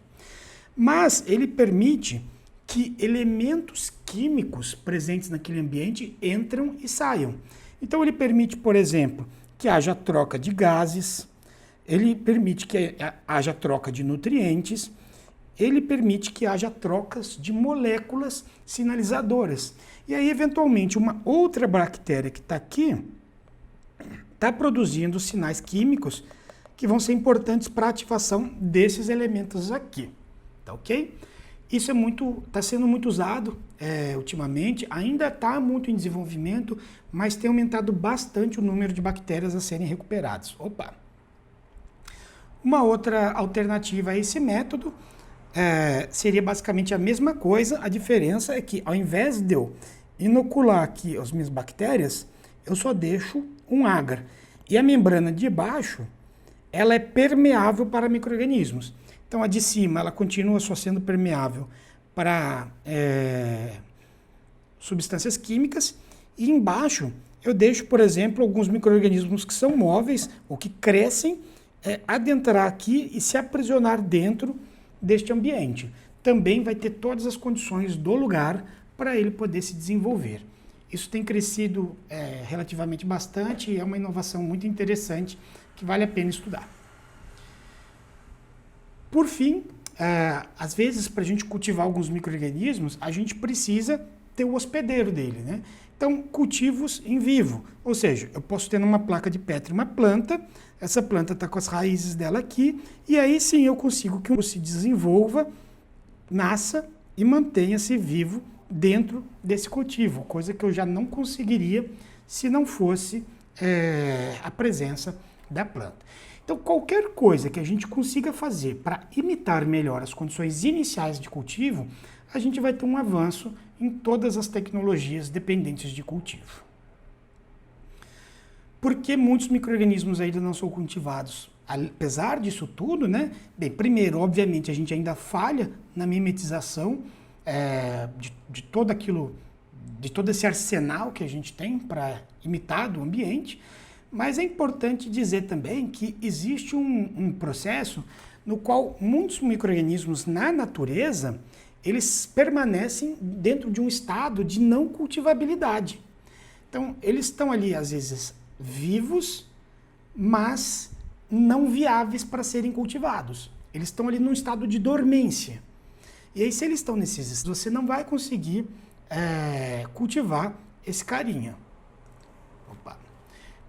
Mas ele permite que elementos químicos presentes naquele ambiente entram e saiam. Então ele permite, por exemplo, que haja troca de gases, ele permite que haja troca de nutrientes, ele permite que haja trocas de moléculas sinalizadoras. E aí, eventualmente, uma outra bactéria que está aqui está produzindo sinais químicos que vão ser importantes para a ativação desses elementos aqui. Tá ok? Isso está sendo muito usado ultimamente, ainda está muito em desenvolvimento, mas tem aumentado bastante o número de bactérias a serem recuperadas. Opa! Uma outra alternativa a esse método seria basicamente a mesma coisa, a diferença é que ao invés de eu inocular aqui as minhas bactérias, eu só deixo um agar. E a membrana de baixo, ela é permeável para micro-organismos. Então, a de cima, ela continua só sendo permeável para substâncias químicas. E embaixo, eu deixo, por exemplo, alguns micro-organismos que são móveis ou que crescem, adentrar aqui e se aprisionar dentro deste ambiente. Também vai ter todas as condições do lugar para ele poder se desenvolver. Isso tem crescido relativamente bastante e é uma inovação muito interessante que vale a pena estudar. Por fim, às vezes, para a gente cultivar alguns micro-organismos, a gente precisa ter o hospedeiro dele, né? Então, cultivos em vivo, ou seja, eu posso ter numa placa de Petri uma planta, essa planta está com as raízes dela aqui, e aí sim eu consigo que se desenvolva, nasça e mantenha-se vivo dentro desse cultivo, coisa que eu já não conseguiria se não fosse a presença da planta. Então, qualquer coisa que a gente consiga fazer para imitar melhor as condições iniciais de cultivo, a gente vai ter um avanço em todas as tecnologias dependentes de cultivo. Por que muitos micro-organismos ainda não são cultivados? Apesar disso tudo, né? Bem, primeiro, obviamente, a gente ainda falha na mimetização de todo aquilo, de todo esse arsenal que a gente tem para imitar do ambiente. Mas é importante dizer também que existe um processo no qual muitos micro-organismos na natureza, eles permanecem dentro de um estado de não cultivabilidade. Então, eles estão ali, às vezes, vivos, mas não viáveis para serem cultivados. Eles estão ali num estado de dormência. E aí, se eles estão nesses estados, você não vai conseguir cultivar esse carinha. Opa.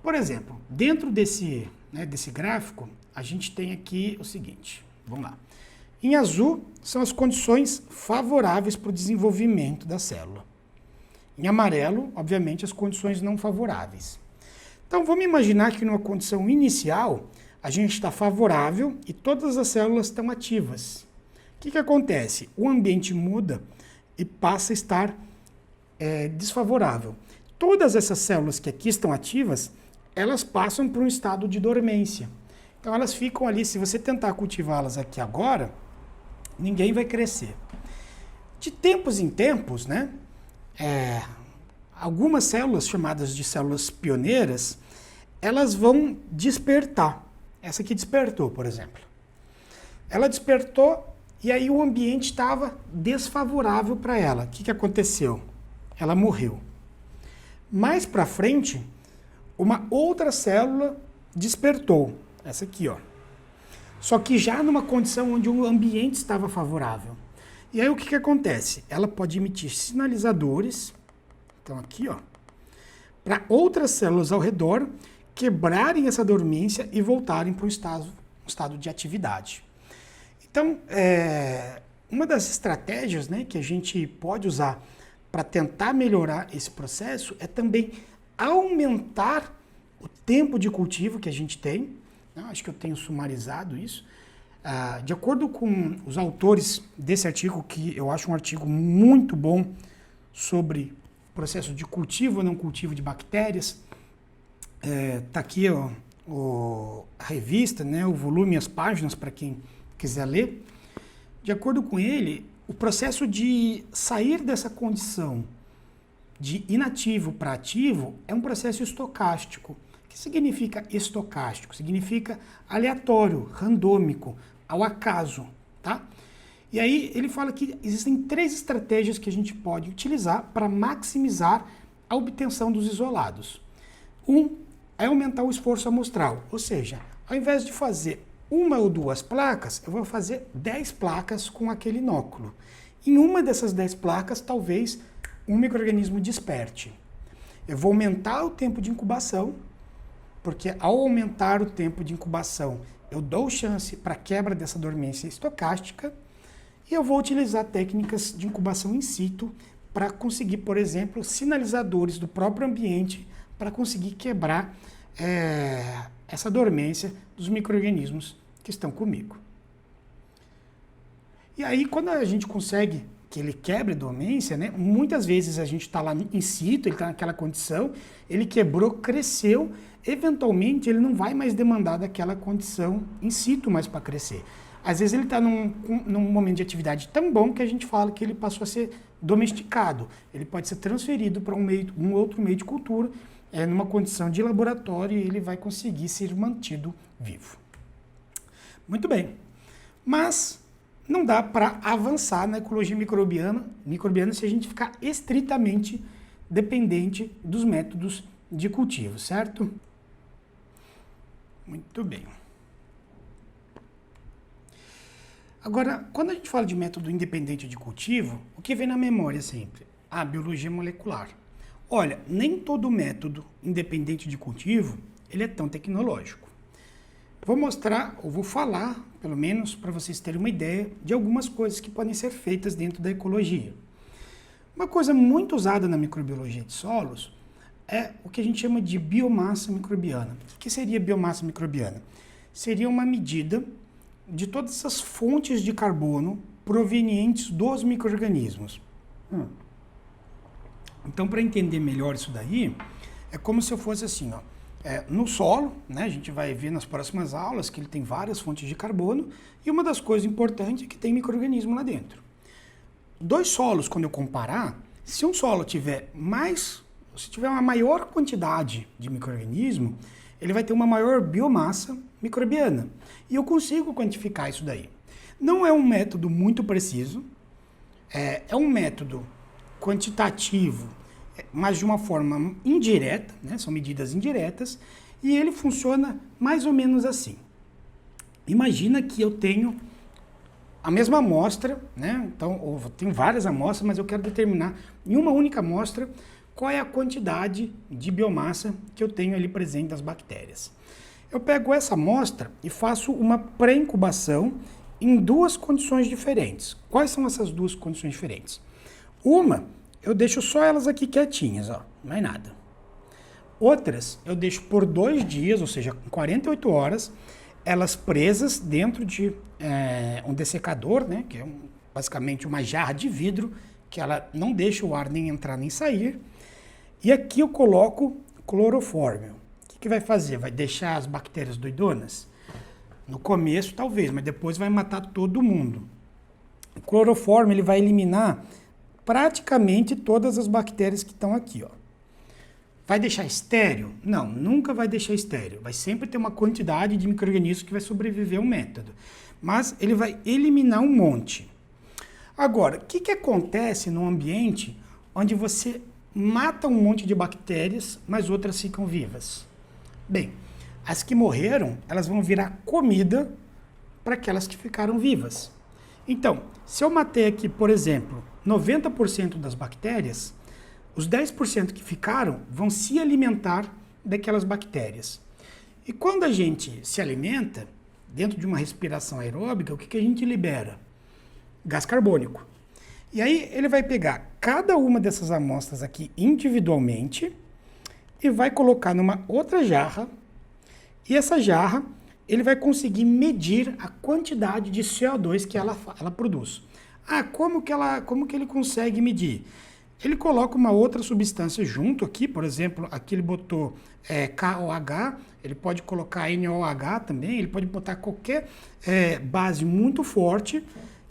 Por exemplo, dentro desse gráfico, a gente tem aqui o seguinte. Vamos lá. Em azul, são as condições favoráveis para o desenvolvimento da célula. Em amarelo, obviamente, as condições não favoráveis. Então, vamos imaginar que numa condição inicial, a gente está favorável e todas as células estão ativas. O que acontece? O ambiente muda e passa a estar desfavorável. Todas essas células que aqui estão ativas, elas passam por um estado de dormência. Então, elas ficam ali, se você tentar cultivá-las aqui agora, ninguém vai crescer. De tempos em tempos, né, algumas células chamadas de células pioneiras, elas vão despertar. Essa aqui despertou, por exemplo. Ela despertou e aí o ambiente estava desfavorável para ela. O que aconteceu? Ela morreu. Mais para frente, uma outra célula despertou. Essa aqui, ó. Só que já numa condição onde o ambiente estava favorável. E aí o que acontece? Ela pode emitir sinalizadores, então aqui, ó, para outras células ao redor quebrarem essa dormência e voltarem para um estado de atividade. Então, uma das estratégias, né, que a gente pode usar para tentar melhorar esse processo é também aumentar o tempo de cultivo que a gente tem. Acho que eu tenho sumarizado isso. De acordo com os autores desse artigo, que eu acho um artigo muito bom sobre o processo de cultivo ou não cultivo de bactérias, tá aqui a revista, né, o volume e as páginas para quem quiser ler. De acordo com ele, o processo de sair dessa condição de inativo para ativo é um processo estocástico. O que significa estocástico? Significa aleatório, randômico, ao acaso, tá? E aí ele fala que existem 3 estratégias que a gente pode utilizar para maximizar a obtenção dos isolados. É aumentar o esforço amostral, ou seja, ao invés de fazer 1 ou 2 placas, eu vou fazer 10 placas com aquele inóculo. Em uma dessas 10 placas, talvez um micro-organismo desperte. Eu vou aumentar o tempo de incubação, porque ao aumentar o tempo de incubação, eu dou chance para quebra dessa dormência estocástica e eu vou utilizar técnicas de incubação in situ para conseguir, por exemplo, sinalizadores do próprio ambiente para conseguir quebrar essa dormência dos micro-organismos que estão comigo. E aí, quando a gente consegue que ele quebre a dormência, né, muitas vezes a gente está lá in situ, ele está naquela condição, ele quebrou, cresceu, eventualmente ele não vai mais demandar daquela condição in situ mais para crescer. Às vezes ele está num momento de atividade tão bom que a gente fala que ele passou a ser domesticado. Ele pode ser transferido para um outro meio de cultura, numa condição de laboratório, e ele vai conseguir ser mantido vivo. Muito bem. Mas não dá para avançar na ecologia microbiana se a gente ficar estritamente dependente dos métodos de cultivo, certo? Muito bem. Agora, quando a gente fala de método independente de cultivo, o que vem na memória sempre? A biologia molecular. Olha, nem todo método independente de cultivo, ele é tão tecnológico. Vou mostrar, ou vou falar, pelo menos, para vocês terem uma ideia de algumas coisas que podem ser feitas dentro da ecologia. Uma coisa muito usada na microbiologia de solos é o que a gente chama de biomassa microbiana. O que seria biomassa microbiana? Seria uma medida de todas essas fontes de carbono provenientes dos micro-organismos. Então, para entender melhor isso daí, é como se eu fosse assim, ó, no solo, né, a gente vai ver nas próximas aulas que ele tem várias fontes de carbono, e uma das coisas importantes é que tem micro-organismo lá dentro. 2 solos, quando eu comparar, se um solo tiver uma maior quantidade de micro-organismo, ele vai ter uma maior biomassa microbiana. E eu consigo quantificar isso daí. Não é um método muito preciso, É um método quantitativo, mas de uma forma indireta, né? São medidas indiretas, e ele funciona mais ou menos assim. Imagina que eu tenho a mesma amostra, né? Então, eu tenho várias amostras, mas eu quero determinar em uma única amostra qual é a quantidade de biomassa que eu tenho ali presente das bactérias. Eu pego essa amostra e faço uma pré-incubação em duas condições diferentes. Quais são essas duas condições diferentes? Uma, eu deixo só elas aqui quietinhas, ó, mais nada. Outras, eu deixo por 2 dias, ou seja, com 48 horas, elas presas dentro de um dessecador, né, que é basicamente uma jarra de vidro, que ela não deixa o ar nem entrar nem sair. E aqui eu coloco clorofórmio. O que vai fazer? Vai deixar as bactérias doidonas? No começo, talvez, mas depois vai matar todo mundo. O clorofórmio ele vai eliminar praticamente todas as bactérias que estão aqui, ó. Vai deixar estéril? Não, nunca vai deixar estéril. Vai sempre ter uma quantidade de micro-organismos que vai sobreviver ao método. Mas ele vai eliminar um monte. Agora, o que acontece no ambiente onde você mata um monte de bactérias, mas outras ficam vivas? Bem, as que morreram, elas vão virar comida para aquelas que ficaram vivas. Então, se eu matei aqui, por exemplo, 90% das bactérias, os 10% que ficaram vão se alimentar daquelas bactérias. E quando a gente se alimenta, dentro de uma respiração aeróbica, o que a gente libera? Gás carbônico. E aí ele vai pegar cada uma dessas amostras aqui individualmente e vai colocar numa outra jarra. E essa jarra, ele vai conseguir medir a quantidade de CO2 que ela produz. Ah, como que ele consegue medir? Ele coloca uma outra substância junto aqui, por exemplo, aqui ele botou KOH, ele pode colocar NOH também, ele pode botar qualquer base muito forte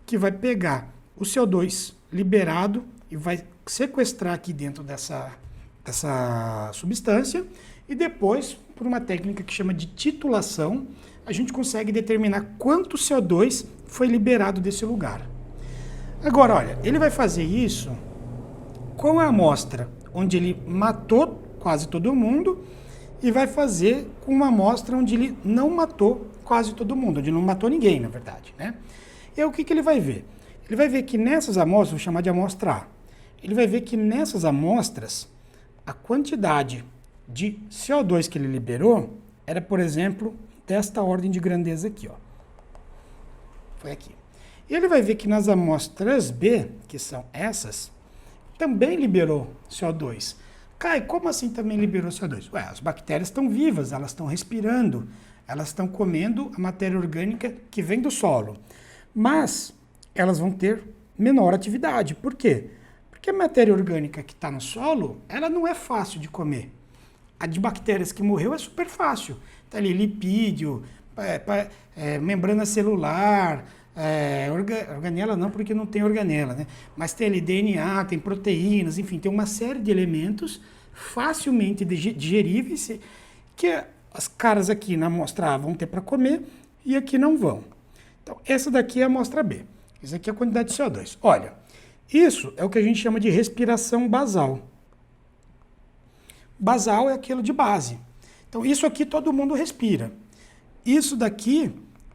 que vai pegar o CO2 liberado e vai sequestrar aqui dentro dessa substância e depois, por uma técnica que chama de titulação, a gente consegue determinar quanto CO2 foi liberado desse lugar. Agora, olha, ele vai fazer isso com a amostra onde ele matou quase todo mundo e vai fazer com uma amostra onde ele não matou quase todo mundo, onde não matou ninguém, na verdade, né? E aí, o que ele vai ver? Ele vai ver que nessas amostras, vou chamar de amostra A, ele vai ver que nessas amostras, a quantidade de CO2 que ele liberou era, por exemplo, desta ordem de grandeza aqui, ó. Foi aqui. E ele vai ver que nas amostras B, que são essas, também liberou CO2. Kai, como assim também liberou CO2? Ué, as bactérias estão vivas, elas estão respirando, elas estão comendo a matéria orgânica que vem do solo. Mas elas vão ter menor atividade. Por quê? Porque a matéria orgânica que está no solo, ela não é fácil de comer. A de bactérias que morreu é super fácil. Está ali lipídio, membrana celular, organela não, porque não tem organela, né? Mas tem ali DNA, tem proteínas, enfim, tem uma série de elementos facilmente digeríveis que as caras aqui na amostra A vão ter para comer e aqui não vão. Então, essa daqui é a amostra B. Isso aqui é a quantidade de CO2. Olha, isso é o que a gente chama de respiração basal. Basal é aquilo de base. Então, isso aqui todo mundo respira. Isso daqui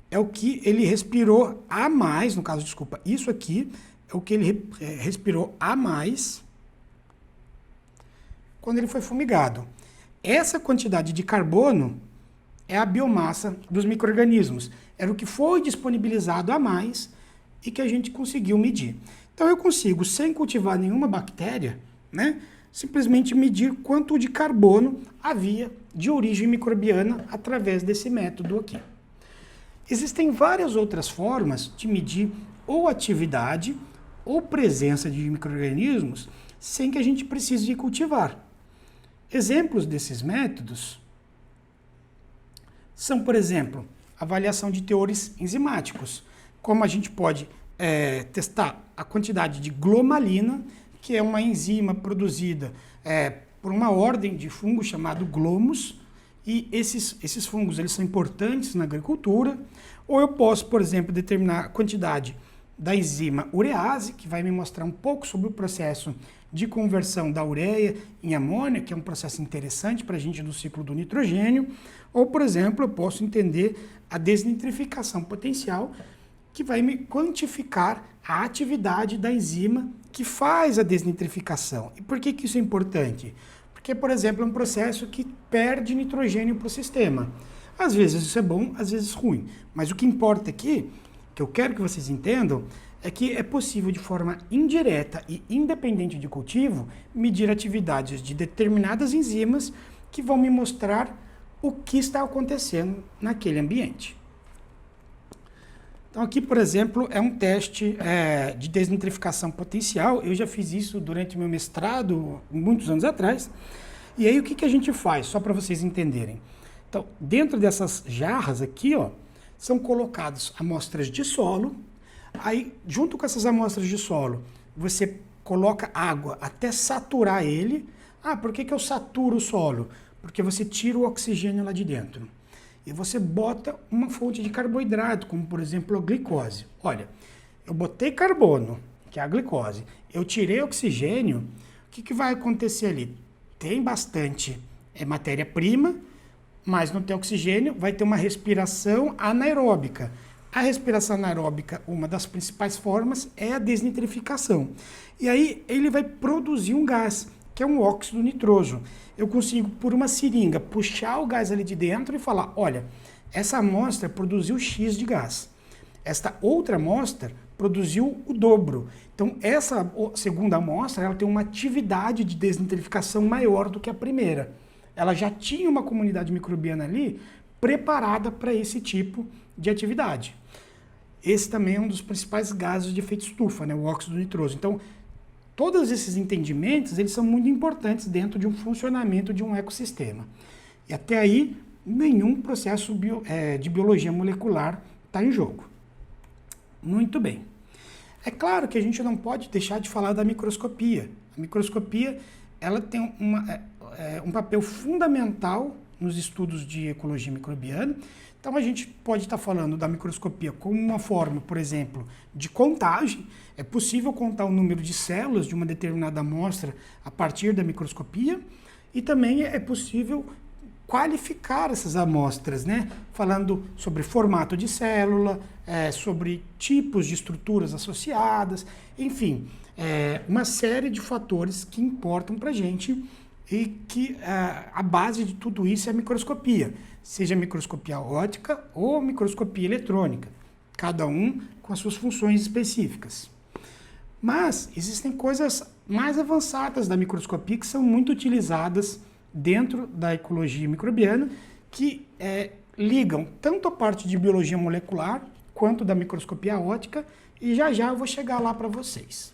é o que ele respirou a mais, no caso, desculpa, isso aqui é o que ele respirou a mais quando ele foi fumigado. Essa quantidade de carbono é a biomassa dos micro-organismos. Era o que foi disponibilizado a mais e que a gente conseguiu medir. Então eu consigo, sem cultivar nenhuma bactéria, né, simplesmente medir quanto de carbono havia de origem microbiana através desse método aqui. Existem várias outras formas de medir ou atividade ou presença de micro-organismos sem que a gente precise de cultivar. Exemplos desses métodos são, por exemplo, avaliação de teores enzimáticos, como a gente pode testar a quantidade de glomalina, que é uma enzima produzida por uma ordem de fungos chamado Glomus, e esses fungos eles são importantes na agricultura. Ou eu posso, por exemplo, determinar a quantidade da enzima urease, que vai me mostrar um pouco sobre o processo de conversão da ureia em amônia, que é um processo interessante para a gente do ciclo do nitrogênio. Ou, por exemplo, eu posso entender a desnitrificação potencial, que vai me quantificar a atividade da enzima que faz a desnitrificação. E por que isso é importante? Porque, por exemplo, é um processo que perde nitrogênio para o sistema. Às vezes isso é bom, às vezes ruim. Mas o que importa aqui, que eu quero que vocês entendam, é que é possível, de forma indireta e independente de cultivo, medir atividades de determinadas enzimas que vão me mostrar o que está acontecendo naquele ambiente. Então aqui, por exemplo, é um teste de desnitrificação potencial. Eu já fiz isso durante o meu mestrado, muitos anos atrás. E aí o que a gente faz, só para vocês entenderem? Então, dentro dessas jarras aqui, ó, são colocadas amostras de solo. Aí, junto com essas amostras de solo, você coloca água até saturar ele. Ah, por que eu saturo o solo? Porque você tira o oxigênio lá de dentro. E você bota uma fonte de carboidrato, como por exemplo a glicose. Olha, eu botei carbono, que é a glicose, eu tirei oxigênio, o que vai acontecer ali? Tem bastante matéria-prima, mas não tem oxigênio, vai ter uma respiração anaeróbica. A respiração anaeróbica, uma das principais formas, é a desnitrificação. E aí ele vai produzir um gás, que é um óxido nitroso. Eu consigo, por uma seringa, puxar o gás ali de dentro e falar, olha, essa amostra produziu X de gás. Esta outra amostra produziu o dobro. Então, essa segunda amostra, ela tem uma atividade de desnitrificação maior do que a primeira. Ela já tinha uma comunidade microbiana ali preparada para esse tipo de atividade. Esse também é um dos principais gases de efeito estufa, né, o óxido nitroso. Então, todos esses entendimentos, eles são muito importantes dentro de um funcionamento de um ecossistema. E até aí, nenhum processo de biologia molecular está em jogo. Muito bem. É claro que a gente não pode deixar de falar da microscopia. A microscopia, ela tem um papel fundamental nos estudos de ecologia microbiana. Então, a gente pode estar falando da microscopia como uma forma, por exemplo, de contagem. É possível contar o número de células de uma determinada amostra a partir da microscopia. E também é possível qualificar essas amostras, né? Falando sobre formato de célula, sobre tipos de estruturas associadas, enfim, uma série de fatores que importam para a gente e que a base de tudo isso é a microscopia, seja microscopia óptica ou microscopia eletrônica, cada um com as suas funções específicas. Mas existem coisas mais avançadas da microscopia que são muito utilizadas dentro da ecologia microbiana, que ligam tanto a parte de biologia molecular quanto da microscopia óptica, e já eu vou chegar lá para vocês.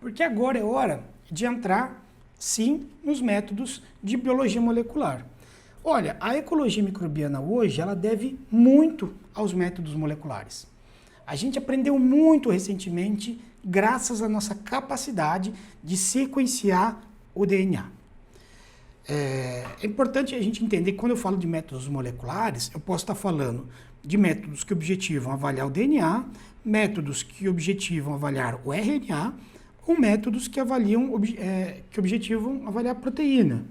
Porque agora é hora de entrar, sim, nos métodos de biologia molecular. Olha, a ecologia microbiana hoje, ela deve muito aos métodos moleculares. A gente aprendeu muito recentemente graças à nossa capacidade de sequenciar o DNA. É importante a gente entender que quando eu falo de métodos moleculares, eu posso estar falando de métodos que objetivam avaliar o DNA, métodos que objetivam avaliar o RNA, ou métodos que objetivam avaliar a proteína.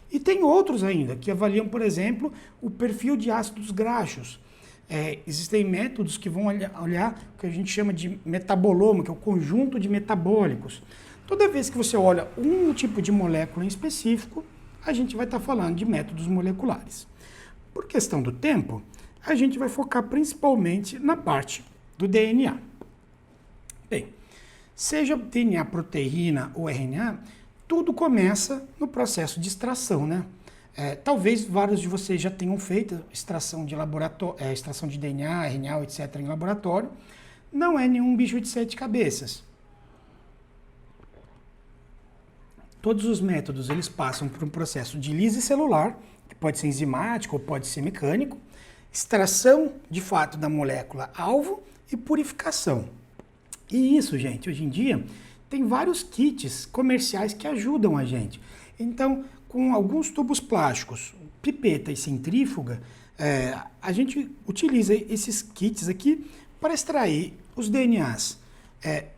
E tem outros ainda, que avaliam, por exemplo, o perfil de ácidos graxos. Existem métodos que vão olhar o que a gente chama de metaboloma, que é o conjunto de metabólicos. Toda vez que você olha um tipo de molécula em específico, a gente vai estar falando de métodos moleculares. Por questão do tempo, a gente vai focar principalmente na parte do DNA. Bem, seja DNA, proteína ou RNA, tudo começa no processo de extração, né? Talvez vários de vocês já tenham feito extração de laboratório, extração de DNA, RNA, etc. em laboratório. Não é nenhum bicho de 7 cabeças. Todos os métodos, eles passam por um processo de lise celular, que pode ser enzimático ou pode ser mecânico, extração, de fato, da molécula alvo e purificação. E isso, gente, hoje em dia, tem vários kits comerciais que ajudam a gente. Então, com alguns tubos plásticos, pipeta e centrífuga, a gente utiliza esses kits aqui para extrair os DNAs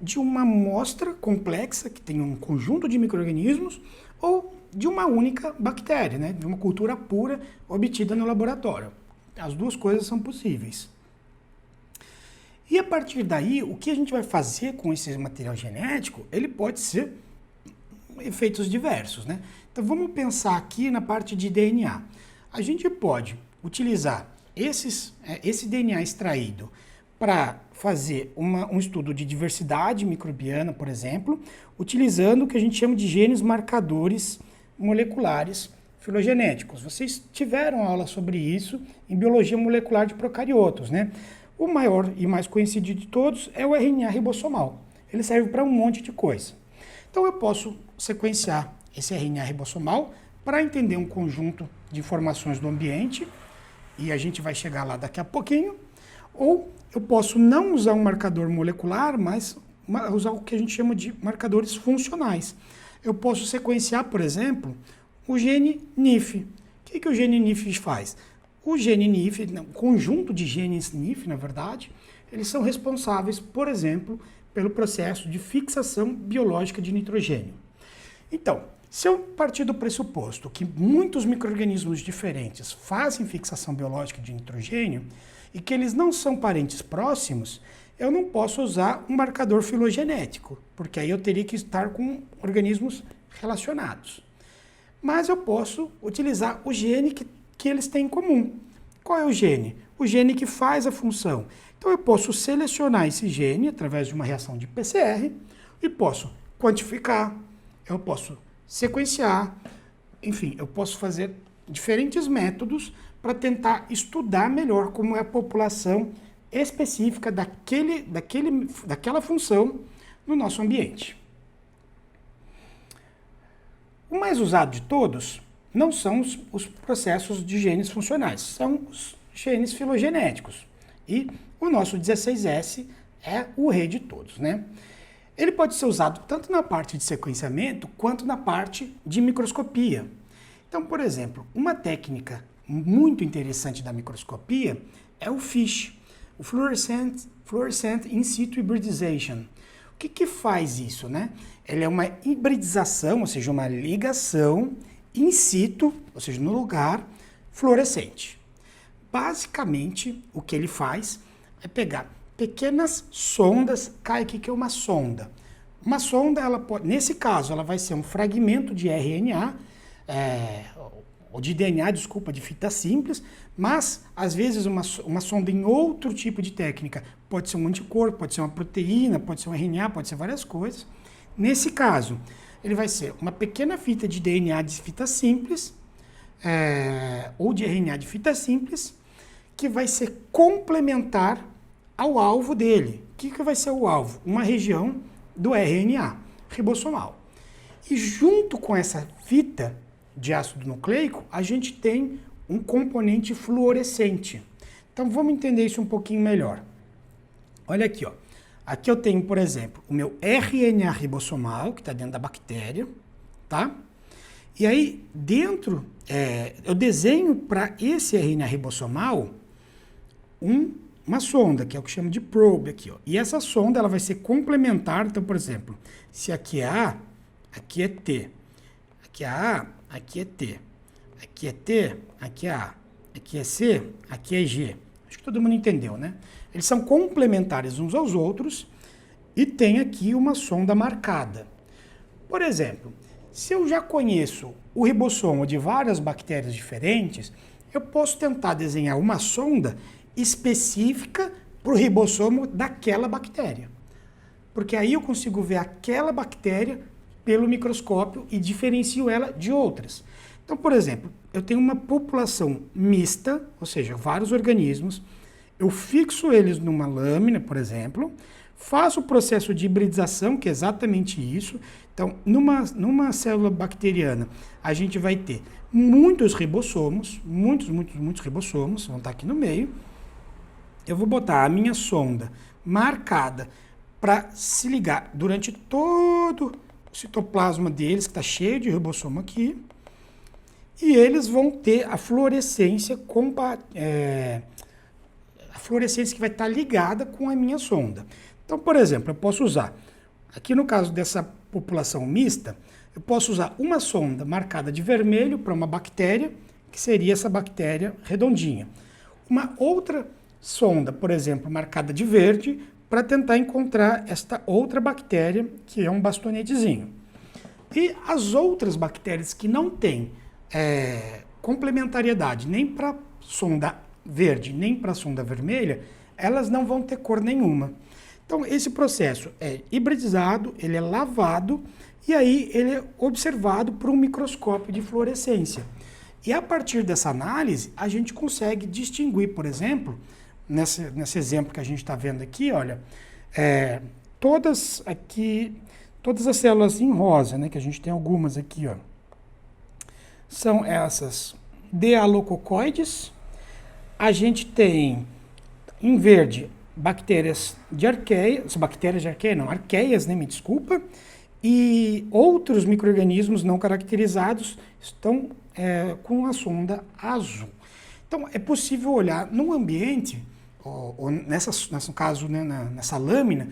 de uma amostra complexa, que tem um conjunto de micro-organismos, ou de uma única bactéria, né? De uma cultura pura obtida no laboratório. As duas coisas são possíveis. E a partir daí, o que a gente vai fazer com esse material genético, ele pode ser efeitos diversos, né? Então vamos pensar aqui na parte de DNA. A gente pode utilizar esse DNA extraído para fazer um estudo de diversidade microbiana, por exemplo, utilizando o que a gente chama de genes marcadores moleculares filogenéticos. Vocês tiveram aula sobre isso em biologia molecular de procariotos, né? O maior e mais conhecido de todos é o RNA ribossomal. Ele serve para um monte de coisa. Então eu posso sequenciar esse RNA ribossomal para entender um conjunto de informações do ambiente, e a gente vai chegar lá daqui a pouquinho, ou eu posso não usar um marcador molecular, mas usar o que a gente chama de marcadores funcionais. Eu posso sequenciar, por exemplo, o gene NIF. O que o gene NIF faz? O gene NIF, o conjunto de genes NIF, na verdade, eles são responsáveis, por exemplo, pelo processo de fixação biológica de nitrogênio. Então, se eu partir do pressuposto que muitos micro-organismos diferentes fazem fixação biológica de nitrogênio e que eles não são parentes próximos, eu não posso usar um marcador filogenético, porque aí eu teria que estar com organismos relacionados. Mas eu posso utilizar o gene que eles têm em comum. Qual é o gene? O gene que faz a função. Então eu posso selecionar esse gene através de uma reação de PCR e posso quantificar, eu posso sequenciar, enfim, eu posso fazer diferentes métodos para tentar estudar melhor como é a população específica daquela função no nosso ambiente. O mais usado de todos não são os processos de genes funcionais, são os genes filogenéticos. E o nosso 16S é o rei de todos, né? Ele pode ser usado tanto na parte de sequenciamento quanto na parte de microscopia. Então, por exemplo, uma técnica muito interessante da microscopia é o FISH, o Fluorescent In Situ Hybridization. O que faz isso, né? Ele é uma hibridização, ou seja, uma ligação in situ, ou seja, no lugar fluorescente. Basicamente, o que ele faz é pegar pequenas sondas. Cai aqui que é uma sonda. Uma sonda, ela pode, nesse caso, ela vai ser um fragmento de RNA, ou de DNA, desculpa, de fita simples, mas, às vezes, uma sonda em outro tipo de técnica pode ser um anticorpo, pode ser uma proteína, pode ser um RNA, pode ser várias coisas. Nesse caso, ele vai ser uma pequena fita de DNA de fita simples, ou de RNA de fita simples, que vai ser complementar ao alvo dele. O que vai ser o alvo? Uma região do RNA ribossomal. E junto com essa fita de ácido nucleico, a gente tem um componente fluorescente. Então vamos entender isso um pouquinho melhor. Olha aqui, ó. Aqui eu tenho, por exemplo, o meu RNA ribossomal, que está dentro da bactéria, tá? E aí, dentro, eu desenho para esse RNA ribossomal uma sonda, que é o que chama de probe aqui, ó. E essa sonda, ela vai ser complementar. Então, por exemplo, se aqui é A, aqui é T. Aqui é A, aqui é T. Aqui é T, aqui é A. Aqui é C, aqui é G. Acho que todo mundo entendeu, né? Eles são complementares uns aos outros e tem aqui uma sonda marcada. Por exemplo, se eu já conheço o ribossomo de várias bactérias diferentes, eu posso tentar desenhar uma sonda específica para o ribossomo daquela bactéria. Porque aí eu consigo ver aquela bactéria pelo microscópio e diferencio ela de outras. Então, por exemplo, eu tenho uma população mista, ou seja, vários organismos, eu fixo eles numa lâmina, por exemplo, faço o processo de hibridização, que é exatamente isso. Então, numa célula bacteriana, a gente vai ter muitos ribossomos, muitos ribossomos, vão estar aqui no meio. Eu vou botar a minha sonda marcada para se ligar durante todo o citoplasma deles, que está cheio de ribossomo aqui, fluorescência que vai estar ligada com a minha sonda. Então, por exemplo, eu posso usar, aqui no caso dessa população mista, eu posso usar uma sonda marcada de vermelho para uma bactéria, que seria essa bactéria redondinha. Uma outra sonda, por exemplo, marcada de verde, para tentar encontrar esta outra bactéria, que é um bastonetezinho. E as outras bactérias que não têm complementariedade nem para sonda verde, nem para sonda vermelha, elas não vão ter cor nenhuma. Então, esse processo é hibridizado, ele é lavado, e aí ele é observado por um microscópio de fluorescência. E a partir dessa análise, a gente consegue distinguir, por exemplo, nesse exemplo que a gente está vendo aqui, olha, todas as células em rosa, né, que a gente tem algumas aqui, ó, são essas dialococoides. A gente tem em verde bactérias de arqueias, arqueias, né, me desculpa, e outros micro-organismos não caracterizados estão com a sonda azul. Então, é possível olhar no ambiente, ou nesse caso, né, nessa lâmina,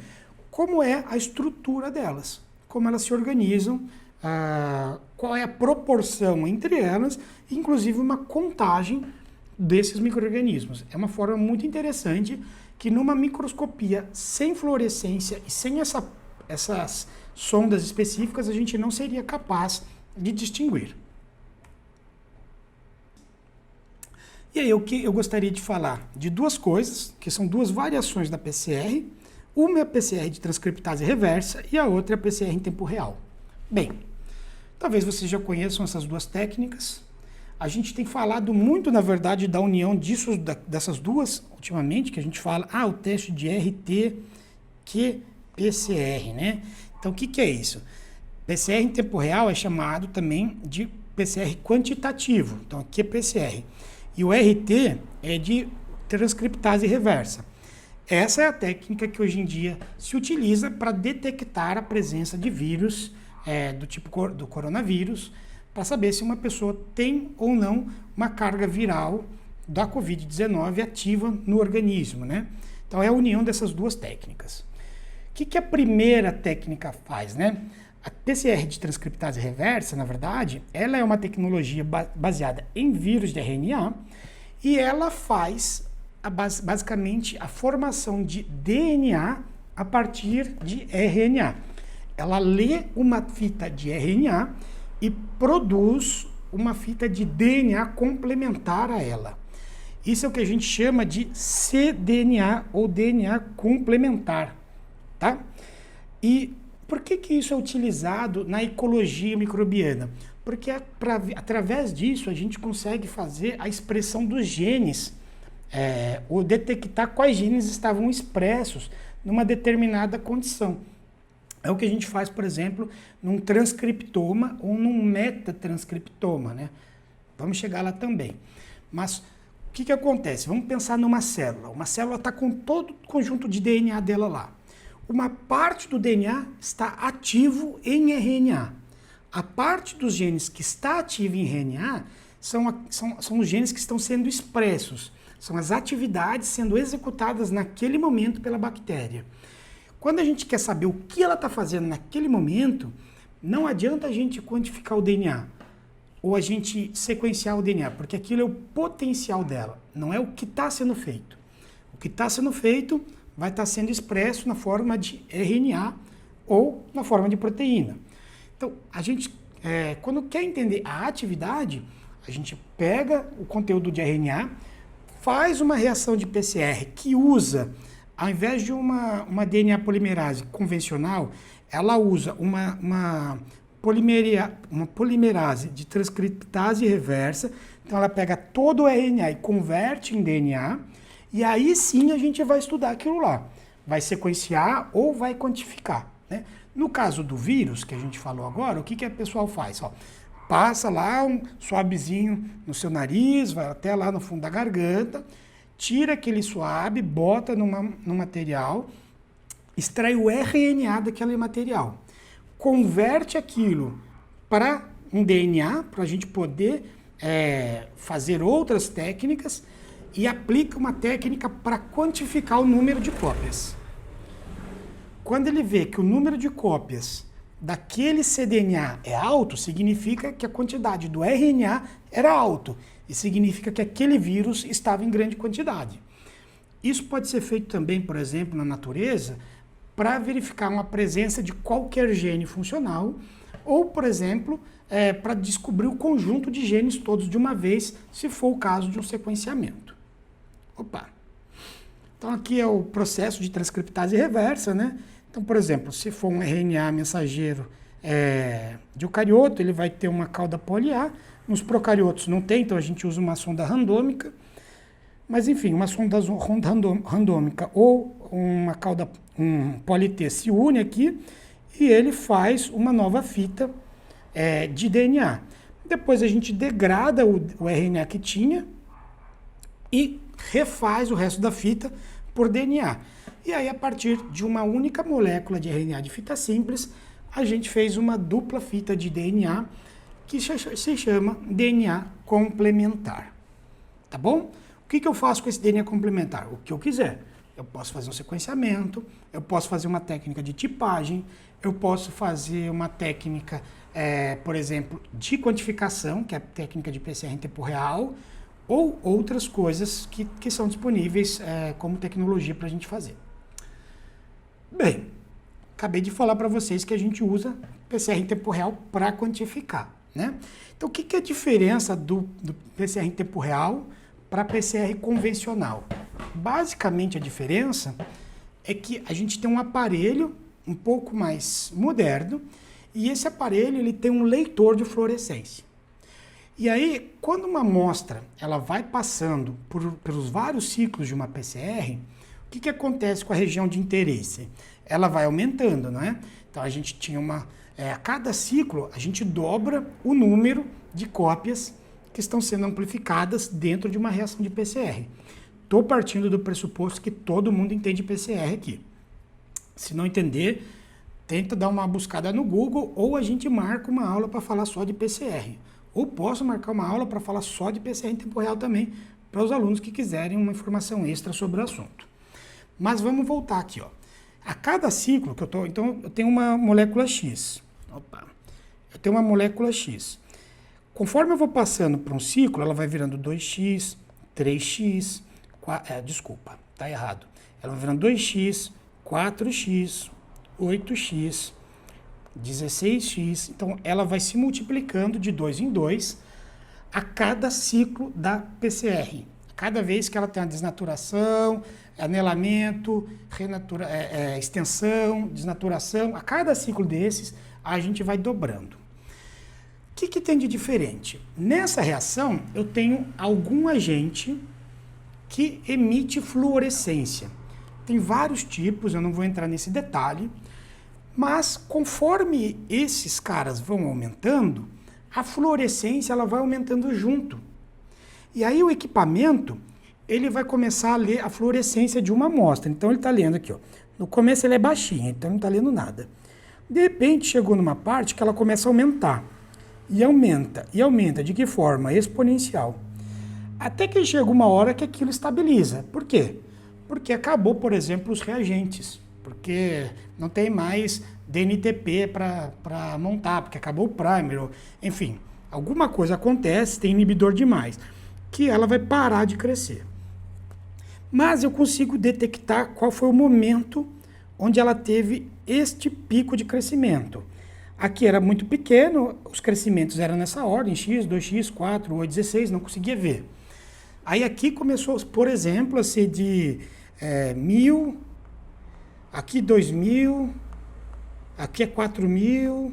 como é a estrutura delas, como elas se organizam, qual é a proporção entre elas, inclusive uma contagem desses micro-organismos. É uma forma muito interessante que numa microscopia sem fluorescência e sem essas sondas específicas, a gente não seria capaz de distinguir. E aí, o que eu gostaria de falar de duas coisas, que são duas variações da PCR. Uma é a PCR de transcriptase reversa e a outra é a PCR em tempo real. Bem, talvez vocês já conheçam essas duas técnicas. A gente tem falado muito, na verdade, da união dessas duas, ultimamente, que a gente fala, o teste de RT-qPCR, né? Então, o que é isso? PCR em tempo real é chamado também de PCR quantitativo, então aqui é PCR. E o RT é de transcriptase reversa. Essa é a técnica que hoje em dia se utiliza para detectar a presença de vírus do tipo do coronavírus, para saber se uma pessoa tem ou não uma carga viral da Covid-19 ativa no organismo, né? Então é a união dessas duas técnicas. O que a primeira técnica faz, né? A PCR de transcriptase reversa, na verdade, ela é uma tecnologia baseada em vírus de RNA e ela faz basicamente a formação de DNA a partir de RNA. Ela lê uma fita de RNA e produz uma fita de DNA complementar a ela. Isso é o que a gente chama de cDNA ou DNA complementar, tá? E por que isso é utilizado na ecologia microbiana? Porque através disso a gente consegue fazer a expressão dos genes, ou detectar quais genes estavam expressos numa determinada condição. É o que a gente faz, por exemplo, num transcriptoma ou num metatranscriptoma, né? Vamos chegar lá também. Mas o que acontece? Vamos pensar numa célula. Uma célula está com todo o conjunto de DNA dela lá. Uma parte do DNA está ativo em RNA. A parte dos genes que está ativa em RNA são os genes que estão sendo expressos. São as atividades sendo executadas naquele momento pela bactéria. Quando a gente quer saber o que ela está fazendo naquele momento, não adianta a gente quantificar o DNA ou a gente sequenciar o DNA, porque aquilo é o potencial dela, não é o que está sendo feito. O que está sendo feito vai estar sendo expresso na forma de RNA ou na forma de proteína. Então, a gente, quando quer entender a atividade, a gente pega o conteúdo de RNA, faz uma reação de PCR que usa, ao invés de uma DNA polimerase convencional, ela usa uma polimerase de transcriptase reversa. Então, ela pega todo o RNA e converte em DNA, e aí sim a gente vai estudar aquilo lá. Vai sequenciar ou vai quantificar, né? No caso do vírus, que a gente falou agora, o que a pessoa faz? Passa lá um suavezinho no seu nariz, vai até lá no fundo da garganta, tira aquele suave, bota num material, extrai o RNA daquele material, converte aquilo para um DNA, para a gente poder fazer outras técnicas, e aplica uma técnica para quantificar o número de cópias. Quando ele vê que o número de cópias daquele cDNA é alto, significa que a quantidade do RNA era alto, e significa que aquele vírus estava em grande quantidade. Isso pode ser feito também, por exemplo, na natureza, para verificar uma presença de qualquer gene funcional, ou, por exemplo, para descobrir o conjunto de genes todos de uma vez, se for o caso de um sequenciamento. Opa! Então aqui é o processo de transcriptase reversa, né? Então, por exemplo, se for um RNA mensageiro de eucarioto, ele vai ter uma cauda poli-A. Nos procariotos não tem, então a gente usa uma sonda randômica. Mas, enfim, uma sonda randômica ou uma cauda poli-T se une aqui e ele faz uma nova fita de DNA. Depois a gente degrada o RNA que tinha e refaz o resto da fita por DNA. E aí, a partir de uma única molécula de RNA de fita simples, a gente fez uma dupla fita de DNA que se chama DNA complementar. Tá bom? O que eu faço com esse DNA complementar? O que eu quiser. Eu posso fazer um sequenciamento, eu posso fazer uma técnica de tipagem, eu posso fazer uma técnica, por exemplo, de quantificação, que é a técnica de PCR em tempo real, ou outras coisas que são disponíveis como tecnologia para a gente fazer. Bem, acabei de falar para vocês que a gente usa PCR em tempo real para quantificar, né? Então, o que é a diferença do PCR em tempo real para PCR convencional? Basicamente, a diferença é que a gente tem um aparelho um pouco mais moderno e esse aparelho ele tem um leitor de fluorescência. E aí, quando uma amostra ela vai passando pelos vários ciclos de uma PCR, o que acontece com a região de interesse? Ela vai aumentando, não é? Então, a gente tinha a cada ciclo, a gente dobra o número de cópias que estão sendo amplificadas dentro de uma reação de PCR. Estou partindo do pressuposto que todo mundo entende PCR aqui. Se não entender, tenta dar uma buscada no Google ou a gente marca uma aula para falar só de PCR. Ou posso marcar uma aula para falar só de PCR em tempo real também, para os alunos que quiserem uma informação extra sobre o assunto. Mas vamos voltar aqui, ó. A cada ciclo que então eu tenho uma molécula X. Eu tenho uma molécula X. Conforme eu vou passando por um ciclo, ela vai virando 2x, 3x, desculpa, tá errado. Ela vai virando 2x, 4x, 8x, 16x. Então, ela vai se multiplicando de 2 em 2 a cada ciclo da PCR. Cada vez que ela tem uma desnaturação, anelamento, extensão, desnaturação, a cada ciclo desses, a gente vai dobrando. O que tem de diferente? Nessa reação, eu tenho algum agente que emite fluorescência. Tem vários tipos, eu não vou entrar nesse detalhe, mas conforme esses caras vão aumentando, a fluorescência ela vai aumentando junto. E aí o equipamento, ele vai começar a ler a fluorescência de uma amostra. Então ele está lendo aqui, ó. No começo ele é baixinho, então não está lendo nada. De repente chegou numa parte que ela começa a aumentar. E aumenta, e aumenta. De que forma? Exponencial. Até que chega uma hora que aquilo estabiliza. Por quê? Porque acabou, por exemplo, os reagentes. Porque não tem mais DNTP para montar, porque acabou o primer. Enfim, alguma coisa acontece, tem inibidor demais, que ela vai parar de crescer. Mas eu consigo detectar qual foi o momento onde ela teve este pico de crescimento. Aqui era muito pequeno, os crescimentos eram nessa ordem, x, 2x, 4, 8, 16, não conseguia ver. Aí aqui começou, por exemplo, a ser de 1.000, aqui 2.000, aqui é 4.000.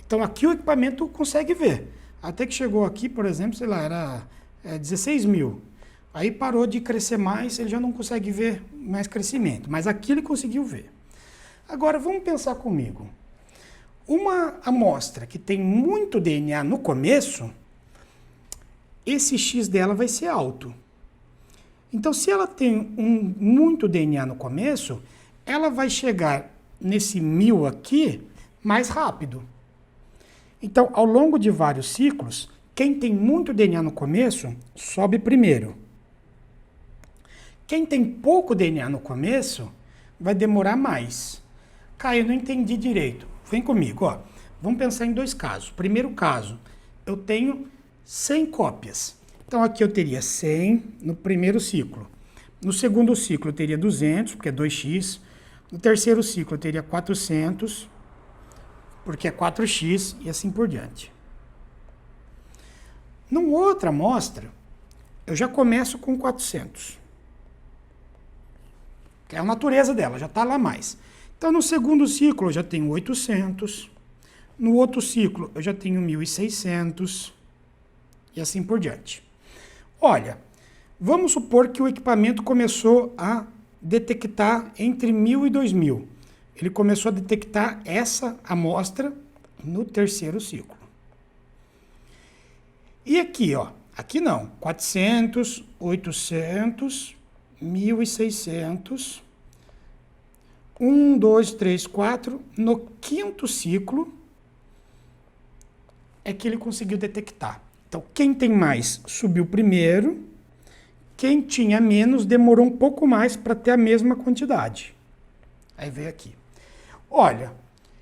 Então aqui o equipamento consegue ver. Até que chegou aqui, por exemplo, sei lá, era 16.000. Aí parou de crescer mais, ele já não consegue ver mais crescimento. Mas aqui ele conseguiu ver. Agora vamos pensar comigo. Uma amostra que tem muito DNA no começo, esse X dela vai ser alto. Então, se ela tem muito DNA no começo, ela vai chegar nesse 1.000 aqui mais rápido. Então, ao longo de vários ciclos, quem tem muito DNA no começo, sobe primeiro. Quem tem pouco DNA no começo, vai demorar mais. Caio, eu não entendi direito. Vem comigo, ó. Vamos pensar em dois casos. Primeiro caso, eu tenho 100 cópias. Então aqui eu teria 100 no primeiro ciclo. No segundo ciclo eu teria 200, porque é 2x. No terceiro ciclo eu teria 400, porque é 4x, e assim por diante. Numa outra amostra, eu já começo com 400. Que é a natureza dela, já está lá mais. Então, no segundo ciclo, eu já tenho 800. No outro ciclo, eu já tenho 1.600. E assim por diante. Olha, vamos supor que o equipamento começou a detectar entre 1.000 e 2.000. Ele começou a detectar essa amostra no terceiro ciclo. E aqui, ó, aqui não, 400, 800, 1.600, 1, 2, 3, 4, no quinto ciclo é que ele conseguiu detectar. Então, quem tem mais subiu primeiro, quem tinha menos demorou um pouco mais para ter a mesma quantidade. Aí veio aqui. Olha,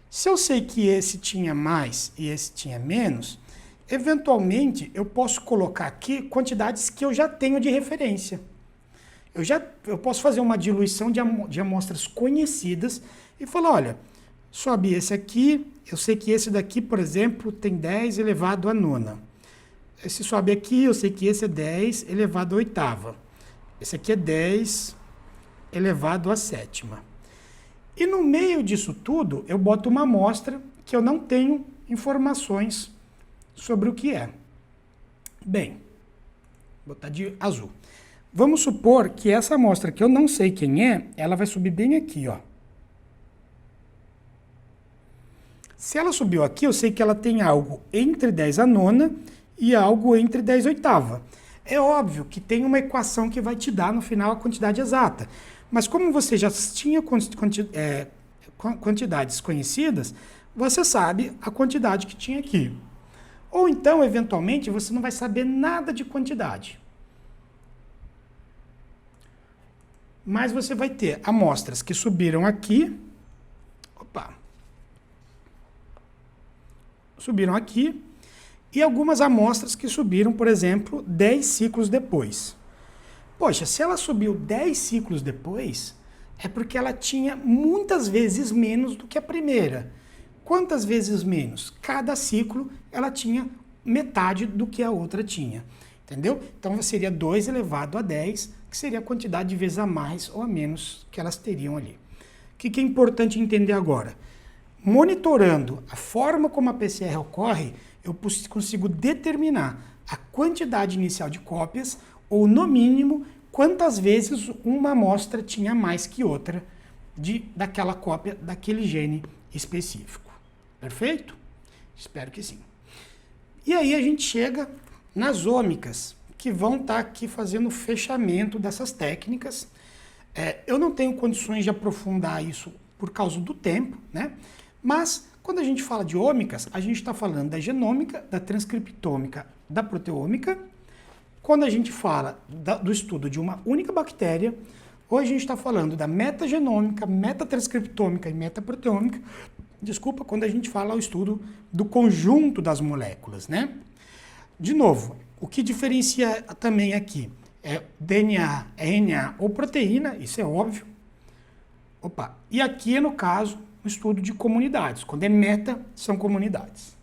se eu sei que esse tinha mais e esse tinha menos, eventualmente eu posso colocar aqui quantidades que eu já tenho de referência. Eu posso fazer uma diluição de amostras conhecidas e falar, olha, sobe esse aqui, eu sei que esse daqui, por exemplo, tem 10 elevado a nona. Esse sobe aqui, eu sei que esse é 10 elevado a oitava. Esse aqui é 10 elevado a sétima. E no meio disso tudo, eu boto uma amostra que eu não tenho informações sobre o que é. Bem, vou botar de azul. Vamos supor que essa amostra que eu não sei quem é, ela vai subir bem aqui, ó. Se ela subiu aqui, eu sei que ela tem algo entre 10 a nona e algo entre 10 a oitava. É óbvio que tem uma equação que vai te dar no final a quantidade exata. Mas como você já tinha quantidades conhecidas, você sabe a quantidade que tinha aqui. Ou então, eventualmente, você não vai saber nada de quantidade. Mas você vai ter amostras que subiram aqui. Opa! Subiram aqui. E algumas amostras que subiram, por exemplo, 10 ciclos depois. Poxa, se ela subiu 10 ciclos depois, é porque ela tinha muitas vezes menos do que a primeira. Quantas vezes menos? Cada ciclo ela tinha metade do que a outra tinha. Entendeu? Então seria 2 elevado a 10, que seria a quantidade de vezes a mais ou a menos que elas teriam ali. O que é importante entender agora? Monitorando a forma como a PCR ocorre, eu consigo determinar a quantidade inicial de cópias, ou no mínimo, quantas vezes uma amostra tinha mais que outra daquela cópia daquele gene específico. Perfeito? Espero que sim. E aí a gente chega nas ômicas, que vão estar aqui fazendo o fechamento dessas técnicas. Eu não tenho condições de aprofundar isso por causa do tempo, né? Mas quando a gente fala de ômicas, a gente está falando da genômica, da transcriptômica, da proteômica. Quando a gente fala do estudo de uma única bactéria, hoje a gente está falando da metagenômica, metatranscriptômica e metaproteômica. Desculpa, quando a gente fala o estudo do conjunto das moléculas, né? De novo, o que diferencia também aqui é DNA, RNA ou proteína, isso é óbvio. Opa, e aqui, no caso, o estudo de comunidades. Quando é meta, são comunidades.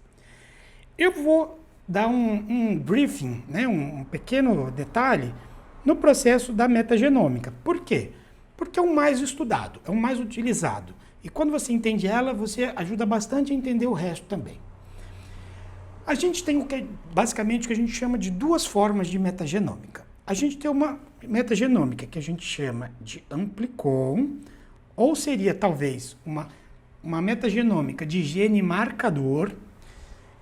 Eu vou dar um briefing, né, um pequeno detalhe no processo da metagenômica. Por quê? Porque é o mais estudado, é o mais utilizado. E quando você entende ela, você ajuda bastante a entender o resto também. A gente tem basicamente o que a gente chama de duas formas de metagenômica. A gente tem uma metagenômica que a gente chama de amplicon, ou seria talvez uma metagenômica de gene marcador,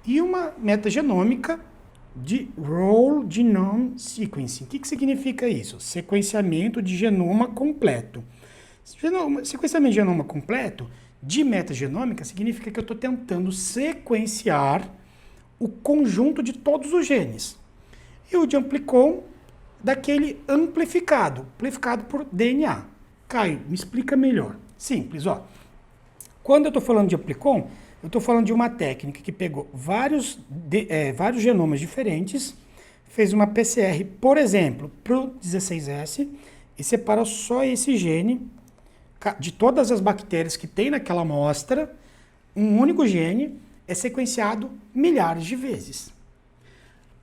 e uma metagenômica de Whole Genome Sequencing. O que significa isso? Sequenciamento de genoma completo. Sequenciamento de genoma completo de metagenômica significa que eu estou tentando sequenciar o conjunto de todos os genes. E o de amplicon daquele amplificado por DNA. Caio, me explica melhor. Simples, ó. Quando eu estou falando de amplicon, eu estou falando de uma técnica que pegou vários genomas diferentes, fez uma PCR, por exemplo, para o 16S, e separou só esse gene de todas as bactérias que tem naquela amostra. Um único gene é sequenciado milhares de vezes.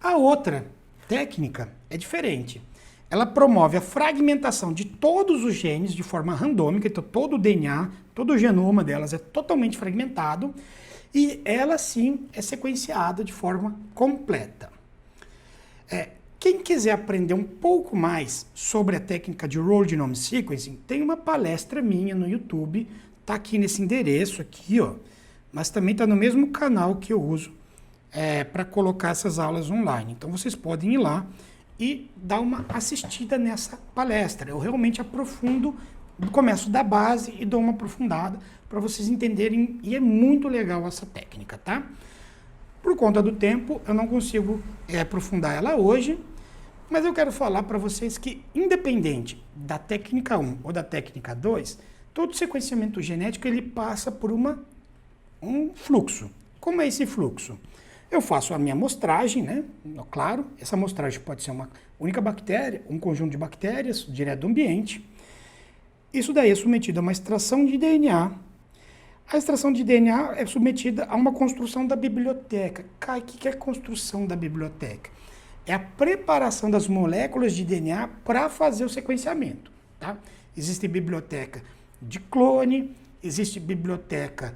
A outra técnica é diferente. Ela promove a fragmentação de todos os genes de forma randômica, então todo o DNA, todo o genoma delas é totalmente fragmentado, e ela sim é sequenciada de forma completa. Quem quiser aprender um pouco mais sobre a técnica de Whole Genome Sequencing, tem uma palestra minha no YouTube, tá aqui nesse endereço aqui, ó, mas também está no mesmo canal que eu uso para colocar essas aulas online. Então vocês podem ir lá e dar uma assistida nessa palestra. Eu realmente aprofundo, começo da base e dou uma aprofundada para vocês entenderem, e é muito legal essa técnica, tá? Por conta do tempo, eu não consigo aprofundar ela hoje, mas eu quero falar para vocês que, independente da técnica 1 ou da técnica 2, todo sequenciamento genético ele passa por um fluxo. Como é esse fluxo? Eu faço a minha amostragem, né? Claro, essa amostragem pode ser uma única bactéria, um conjunto de bactérias direto do ambiente. Isso daí é submetido a uma extração de DNA. A extração de DNA é submetida a uma construção da biblioteca. Kai, o que é a construção da biblioteca? É a preparação das moléculas de DNA para fazer o sequenciamento, tá? Existe biblioteca de clone, existe biblioteca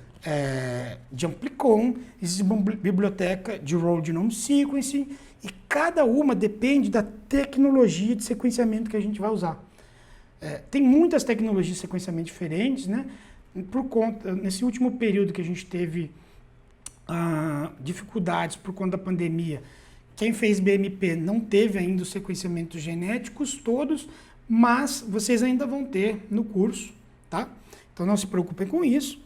de amplicon, existe biblioteca de Whole Genome Sequencing, e cada uma depende da tecnologia de sequenciamento que a gente vai usar. Tem muitas tecnologias de sequenciamento diferentes, né? Nesse último período que a gente teve dificuldades por conta da pandemia, quem fez BMP não teve ainda os sequenciamentos genéticos todos, mas vocês ainda vão ter no curso, tá? Então não se preocupem com isso.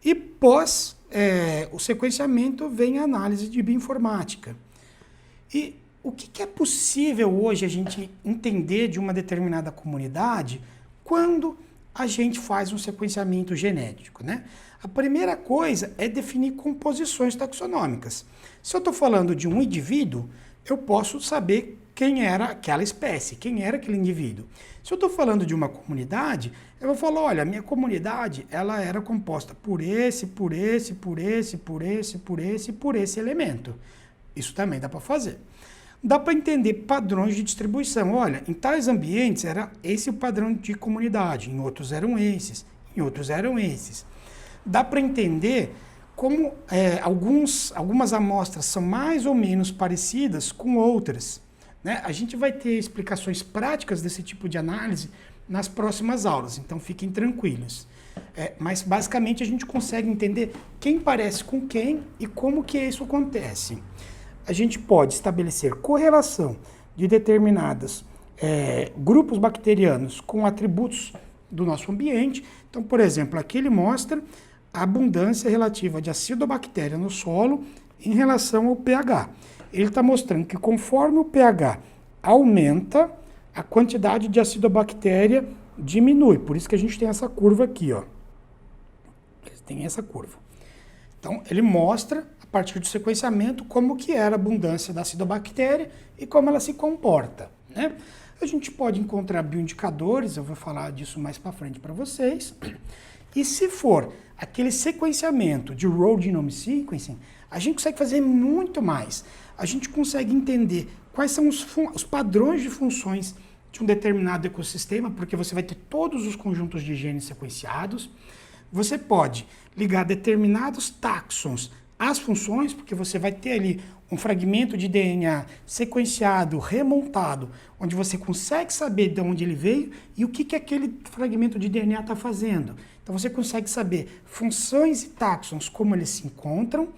E pós o sequenciamento vem a análise de bioinformática. E o que é possível hoje a gente entender de uma determinada comunidade quando a gente faz um sequenciamento genético, né? A primeira coisa é definir composições taxonômicas. Se eu estou falando de um indivíduo, eu posso saber quem era aquela espécie, quem era aquele indivíduo. Se eu estou falando de uma comunidade, eu vou falar, olha, a minha comunidade ela era composta por esse elemento. Isso também dá para fazer. Dá para entender padrões de distribuição. Olha, em tais ambientes era esse o padrão de comunidade, em outros eram esses, em outros eram esses. Dá para entender como algumas amostras são mais ou menos parecidas com outras, né? A gente vai ter explicações práticas desse tipo de análise nas próximas aulas, então fiquem tranquilos. Mas basicamente a gente consegue entender quem parece com quem e como que isso acontece. A gente pode estabelecer correlação de determinados grupos bacterianos com atributos do nosso ambiente. Então, por exemplo, aqui ele mostra a abundância relativa de acidobactéria no solo em relação ao pH. Ele está mostrando que conforme o pH aumenta, a quantidade de acidobactéria diminui. Por isso que a gente tem essa curva aqui, ó. Tem essa curva. Então, ele mostra, a partir do sequenciamento, como que era a abundância da acidobactéria e como ela se comporta, né? A gente pode encontrar bioindicadores, eu vou falar disso mais para frente para vocês. E se for aquele sequenciamento de Whole Genome Sequencing, a gente consegue fazer muito mais. A gente consegue entender quais são os padrões de funções de um determinado ecossistema, porque você vai ter todos os conjuntos de genes sequenciados. Você pode ligar determinados táxons às funções, porque você vai ter ali um fragmento de DNA sequenciado, remontado, onde você consegue saber de onde ele veio e o que aquele fragmento de DNA está fazendo. Então você consegue saber funções e táxons, como eles se encontram.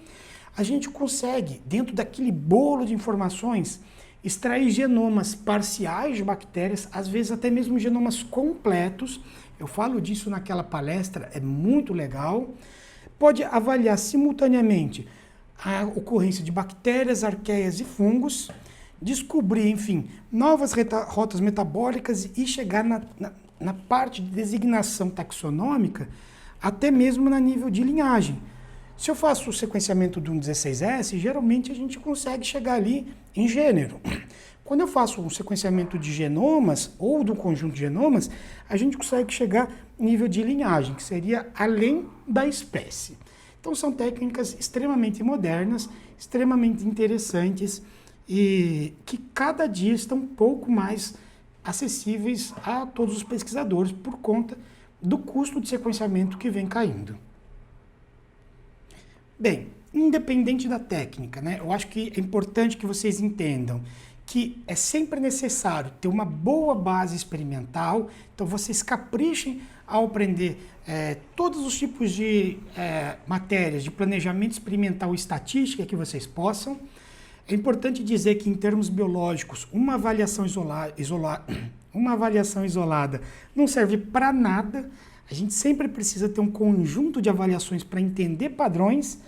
A gente consegue, dentro daquele bolo de informações, extrair genomas parciais de bactérias, às vezes até mesmo genomas completos. Eu falo disso naquela palestra, é muito legal. Pode avaliar simultaneamente a ocorrência de bactérias, arqueias e fungos, descobrir, enfim, novas rotas metabólicas e chegar na parte de designação taxonômica, até mesmo na nível de linhagem. Se eu faço o sequenciamento de um 16S, geralmente a gente consegue chegar ali em gênero. Quando eu faço um sequenciamento de genomas ou do conjunto de genomas, a gente consegue chegar em nível de linhagem, que seria além da espécie. Então são técnicas extremamente modernas, extremamente interessantes e que cada dia estão um pouco mais acessíveis a todos os pesquisadores por conta do custo de sequenciamento que vem caindo. Bem, independente da técnica, né, eu acho que é importante que vocês entendam que é sempre necessário ter uma boa base experimental, então vocês caprichem ao aprender todos os tipos de matérias de planejamento experimental e estatística que vocês possam. É importante dizer que, em termos biológicos, uma avaliação isolada não serve para nada. A gente sempre precisa ter um conjunto de avaliações para entender padrões.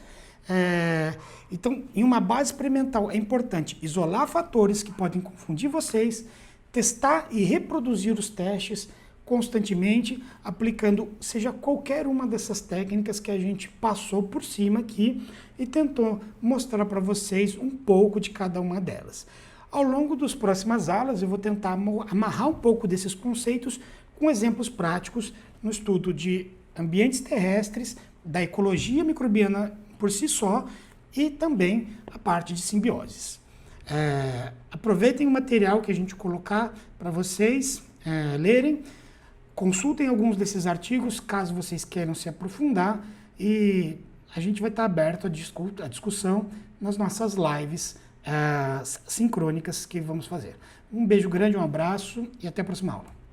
Então, em uma base experimental, é importante isolar fatores que podem confundir vocês, testar e reproduzir os testes constantemente, aplicando seja qualquer uma dessas técnicas que a gente passou por cima aqui e tentou mostrar para vocês um pouco de cada uma delas. Ao longo das próximas aulas, eu vou tentar amarrar um pouco desses conceitos com exemplos práticos no estudo de ambientes terrestres, da ecologia microbiana por si só e também a parte de simbioses. Aproveitem o material que a gente colocar para vocês lerem, consultem alguns desses artigos caso vocês queiram se aprofundar e a gente vai estar aberto à discussão nas nossas lives sincrônicas que vamos fazer. Um beijo grande, um abraço e até a próxima aula.